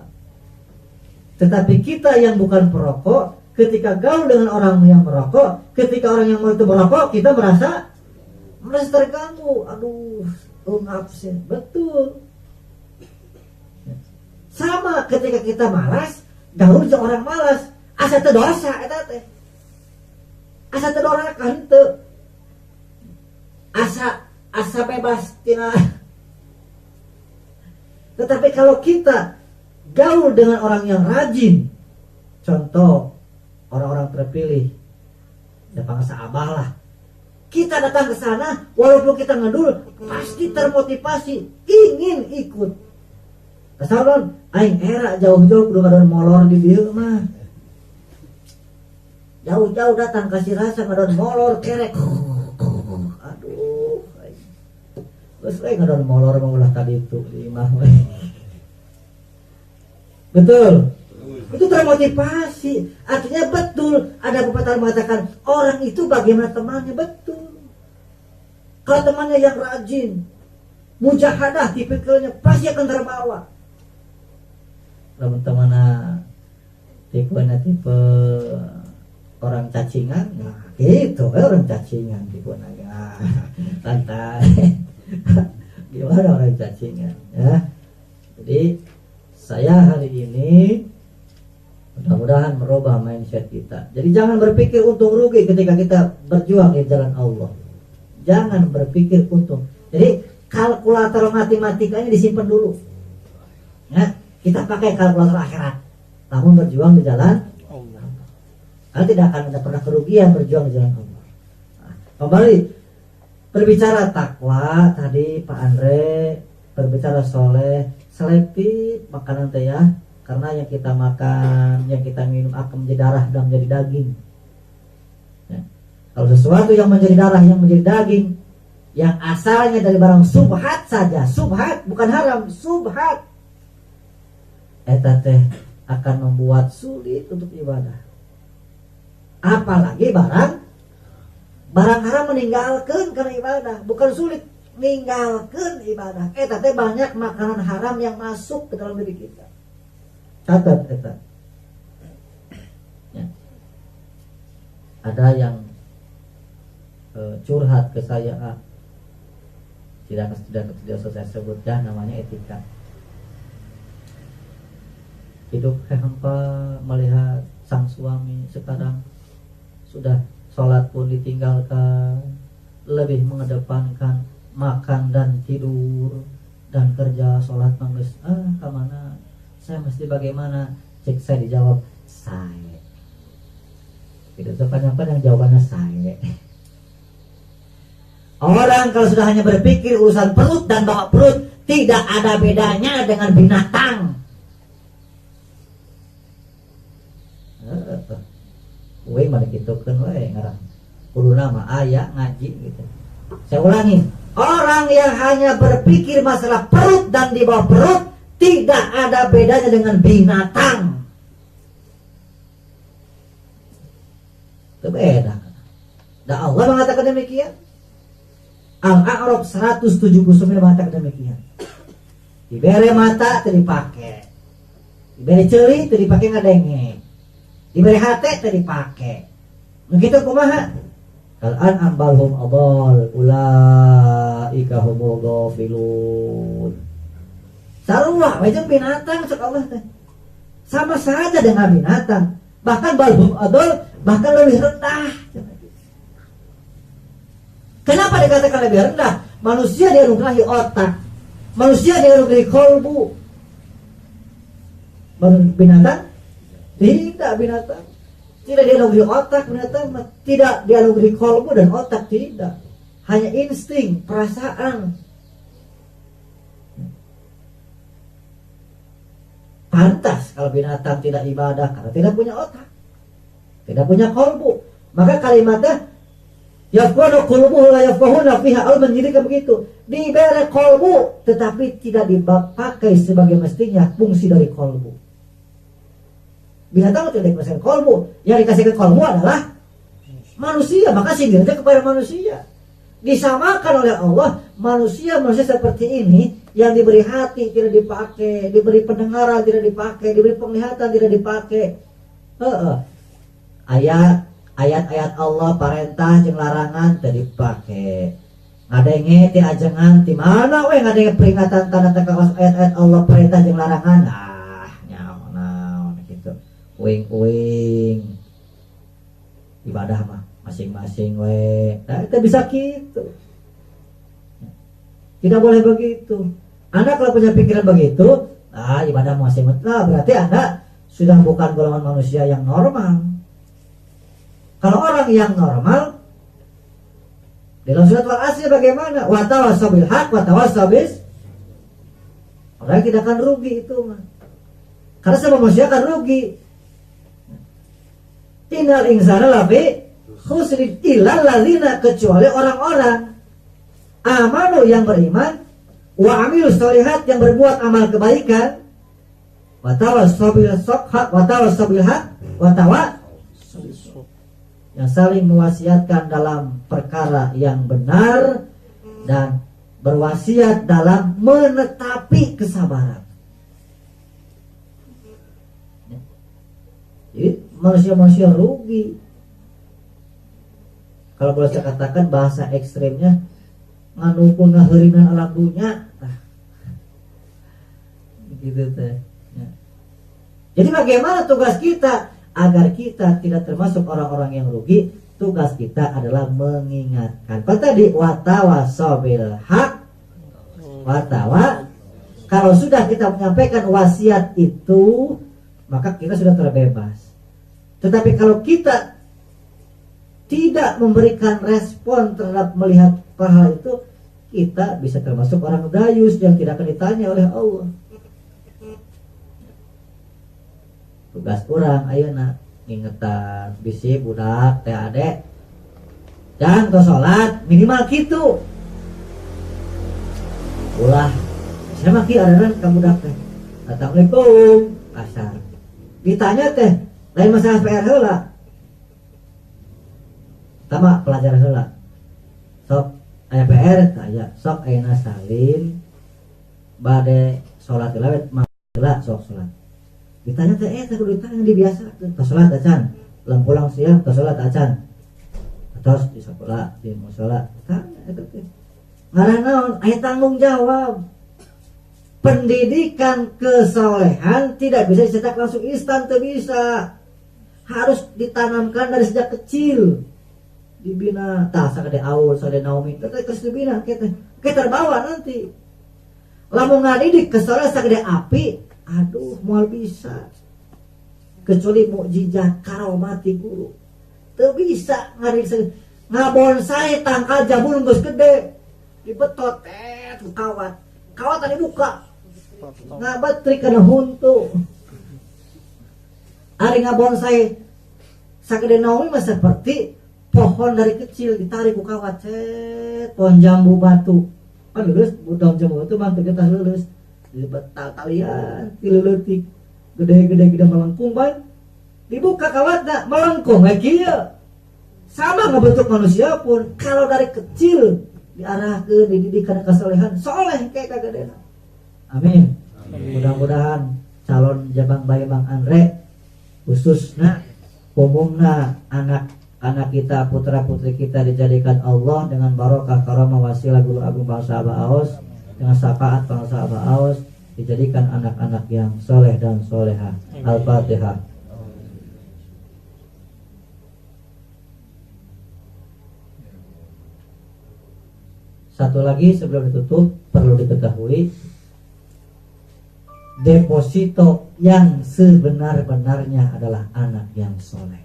Tetapi kita yang bukan perokok, ketika gaul dengan orang yang merokok, ketika orang yang itu merokok, kita merasa merasa terganggu, aduh, ngabsen, betul. Sama ketika kita malas, gaul jeung orang malas, asa teu dosa eta teh. Asa teu dorakan teu. Asa bebas tina. Tetapi kalau kita gaul dengan orang yang rajin, contoh orang-orang terpilih, ya bangsa abah lah. Kita datang ke sana, walaupun kita ngedul, pasti termotivasi, ingin ikut. Kesalon, aing era jauh-jauh kudu ngadon molor di dieu mah. Jauh-jauh datang kasih rasa ngadon molor kerek. Aduh, geus we ngadon molor mah ulah tadi itu di imah we. Betul. Itu termotivasi. Artinya betul. Ada pepatah mengatakan orang itu bagaimana temannya, betul. Kalau temannya yang rajin, mujahadah tipikalnya, pasti akan terbawa. Teman-teman tipe orang cacingan, nah gitu, orang cacingan tipe santai. Gimana orang cacingan ya? Jadi saya hari ini mudah-mudahan merubah mindset kita. Jadi jangan berpikir untung rugi ketika kita berjuang di jalan Allah. Jangan berpikir untung. Jadi kalkulator matematikanya disimpan dulu. Ya, kita pakai kalkulator akhirat. Namun berjuang di jalan Allah. Karena tidak akan ada pernah kerugian berjuang di jalan Allah. Nah, kembali berbicara takwa tadi Pak Andre, berbicara soleh, selektif makanan teh ya. Karena yang kita makan, yang kita minum akan menjadi darah dan menjadi daging. Ya. Kalau sesuatu yang menjadi darah, yang menjadi daging, yang asalnya dari barang subhat saja, subhat bukan haram, subhat, eta teh akan membuat sulit untuk ibadah. Apalagi barang haram meninggalkan karena ibadah, bukan sulit meninggalkan ibadah. Eta teh banyak makanan haram yang masuk ke dalam diri kita. Catat eta. Ya. Ada yang curhat ke saya, tidak saya sebut ya, namanya etika. Hidup hampa melihat sang suami sekarang sudah sholat pun ditinggalkan, lebih mengedepankan makan dan tidur dan kerja, sholat mangges kemana? Saya mesti bagaimana? Cek saya dijawab saya. Tidak sepanjang-panjang jawabannya saya. Orang kalau sudah hanya berpikir urusan perut dan bawa perut, tidak ada bedanya dengan binatang. Weh mana gitu kan weh ngarang. Kudu nama ayah ngaji gitu. Saya ulangi, orang yang hanya berpikir masalah perut dan di bawah perut, tidak ada bedanya dengan binatang. Itu beda. Dan Allah mengatakan demikian. Al-A'raf 179 mengatakan demikian. Diberi mata teu dipake. Diberi ceuli teu dipake ngadenge. Diberi hate teu dipake. Begitu kumaha? Al-an'am balhum adall ulaika humul ghafilun. Sarua macam binatang sok Allah teh. Sama saja dengan binatang. Bahkan balhum adall bahkan lebih rendah. Kenapa dikatakan lebih rendah? Manusia dianugerahi otak, manusia dianugerahi kolbu. Binatang tidak, binatang tidak dianugerahi otak, binatang tidak dianugerahi kolbu dan otak, tidak. Hanya insting, perasaan. Pantas kalau binatang tidak ibadah karena tidak punya otak, tidak punya kolbu. Maka kalimatnya yafqanu qulubuhu la yafqahuna fiha al menjadikan begitu. Diberi kolbu tetapi tidak dipakai sebagai mestinya fungsi dari kolbu. Binatang tidak dikasih kolbu, yang dikasihkan kolbu adalah manusia, maka sindirnya kepada manusia. Disamakan oleh Allah manusia seperti ini yang diberi hati tidak dipakai, diberi pendengaran tidak dipakai, diberi penglihatan tidak dipakai. Ayat-ayat Allah perintah jeung larangan teu dipake. ngadenge ti ajengan ti mana we ngadenge peringatan tanda teka ayat-ayat Allah perintah jeung larangan nyaho naon kitu uing-uing ibadah mah masing-masing we kita bisa gitu. Tidak boleh begitu. Anda kalau punya pikiran begitu ibadah masing-masing berarti Anda sudah bukan golongan manusia yang normal. Kalau orang yang normal dalam surat Al-Asr bagaimana? Wa tawassaw bil haq wa tawassaw bis. Orang tidak akan rugi itu mah. Karena semua manusia akan rugi. Innal insana lafi khusrin illa alladzina, kecuali orang-orang amanu yang beriman wa amilus sholihat yang berbuat amal kebaikan wa tawassaw bil haq wa tawassaw bil haq wa tawassaw yang saling mewasiatkan dalam perkara yang benar dan berwasiat dalam menetapi kesabaran. Jadi manusia-manusia rugi. Kalau boleh saya katakan bahasa ekstrimnya nganupun ngaheuringan alam dunya. Gitu teh. Jadi bagaimana tugas kita agar kita tidak termasuk orang-orang yang rugi? Tugas kita adalah mengingatkan. Apa tadi? Watawassaw bil haq watawa. Kalau sudah kita menyampaikan wasiat itu, maka kita sudah terbebas. Tetapi kalau kita tidak memberikan respon terhadap melihat hal itu, kita bisa termasuk orang dayus yang tidak akan ditanya oleh Allah. Tugas orang ayeuna ngingetan bisi budak teh ade dan tos salat minimal kitu ulah saya mah kieu arenan ka budak teh assalamualaikum kasar ditanya teh lain masalah PR heula tama pelajaran heula sok aya PR aya sok ayeuna salin bade salat heula sok salat ditanya teh kudu ditanya di biasa tos salat acan lem pulang siang tos salat acan tos di sekolah di musala tanya eta teh ngaran naon aya tanggung jawab. Pendidikan kesolehan tidak bisa dicetak langsung instan, teu bisa, harus ditanamkan dari sejak kecil, dibina tah sakade aul sakade naomi teh geus dibina kita terbawa nanti lamun ngadidik kesolehan sakade api. Aduh, moal bisa. Kecuali mukjizat karomati guru. Teu bisa ngabonsai tangkal jabul geus gede. Dibetot ku kawat. Kawat tadi buka. Ngabatri kana huntu. Ari ngabonsai sagede naomi mah seperti pohon dari kecil ditarik ku kawat. Pohon jambu batu. Lulus, daun jambu batu mah teu getah lulus. Dibetal talian tileutik gede-gede melengkung ban dibuka kawatna melengkung kieu sama ngebentuk manusia pun kalau dari kecil diarahkeun dididik kana kasolehan soleh kayak kagadena. Amin. Mudah-mudahan calon jabang bayi Bang Andre khususna umumna anak-anak kita putra putri kita dijadikan Allah dengan barokah karomah wasilah guru agung bangsa Abah Aos dengan syafaat bangsa Abah Aos dijadikan anak-anak yang soleh dan soleha. Al-Fatihah. Satu lagi sebelum ditutup perlu diketahui, deposito yang sebenar-benarnya adalah anak yang soleh.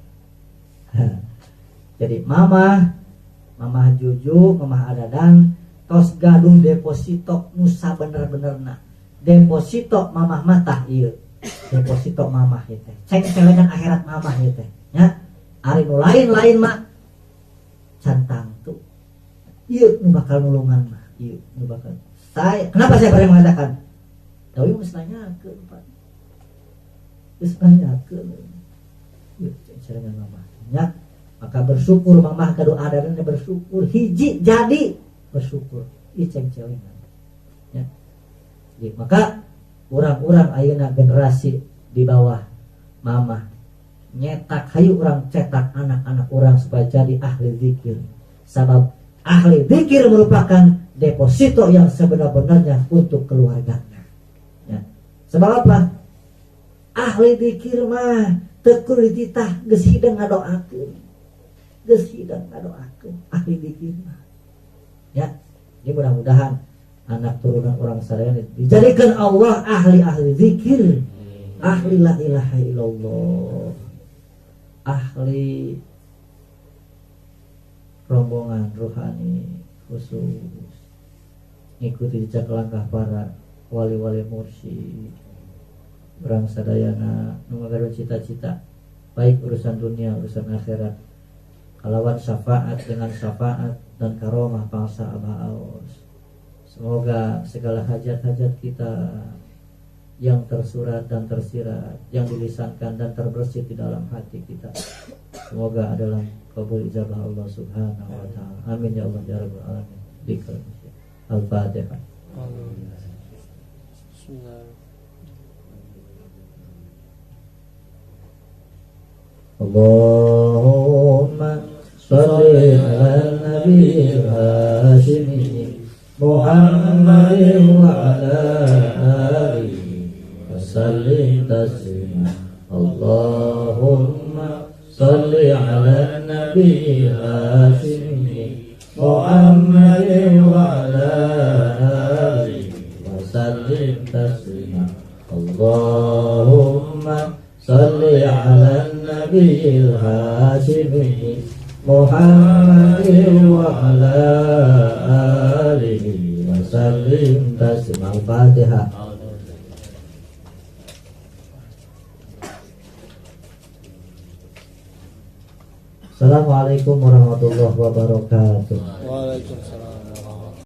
Jadi mamah Juju, mamah Adadang tos gadung deposito nusa bener-benerna. Deposito mamah matah ieu. Deposito mamah ieu teh. Ceng-celengan akhirat mamah ieu teh. Nya, ari nu lain-lain mah cantang tuh. Ieu nu bakal nulungan mah. Ieu nu bakal. Kenapa saya pernah mengatakan? Dawi geus nanyakeun, Pak. Geus nanyakeun. Ieu ceng-celengan mamah. Nya, maka bersyukur mamah kadu adarana bersyukur hiji jadi bersyukur ceng-celengan ya. Jadi, maka orang-orang ayeuna generasi di bawah mamah nyetak hayu orang cetak anak-anak orang supaya jadi ahli zikir sabab ahli zikir merupakan deposito yang sebenar-benarnya untuk keluarganya. Ya. Sebab apa? Ahli zikir mah tekul dititah geus hidang ngadoakeun. Geus hidang ngadoakeun ahli zikir mah. Ya. Jadi mudah-mudahan anak turunan orang sadaya dijadikan Allah ahli zikir, ahli la ilaha illallah, ahli rombongan rohani khusus ngikuti jejak langkah para wali-wali mursyid urang sadayana nu ngagaduh cita-cita baik urusan dunia urusan akhirat kalawan syafaat dengan syafaat dan karomah bangsa Abah Aos. Semoga segala hajat-hajat kita yang tersurat dan tersirat, yang dilisankan dan terbersih di dalam hati kita, semoga adalah kabul ijabah Allah Subhanahu wa taala. Amin ya Allah ya rabbal alamin. Al-Fatihah. Allahumma shalli ala nabiyil hashimi Muhammadin wa ala alihi wa sallim taslima. Allahumma shalli ala nabiyil hashimi Muhammadin wa ala alihi wa sallim taslima. Allahumma shalli ala nabiyil hashimi Muhammadin wa ala alihi wa sallim taslima. Al-Fatihah. Assalamualaikum warahmatullahi wabarakatuh. Waalaikumsalam.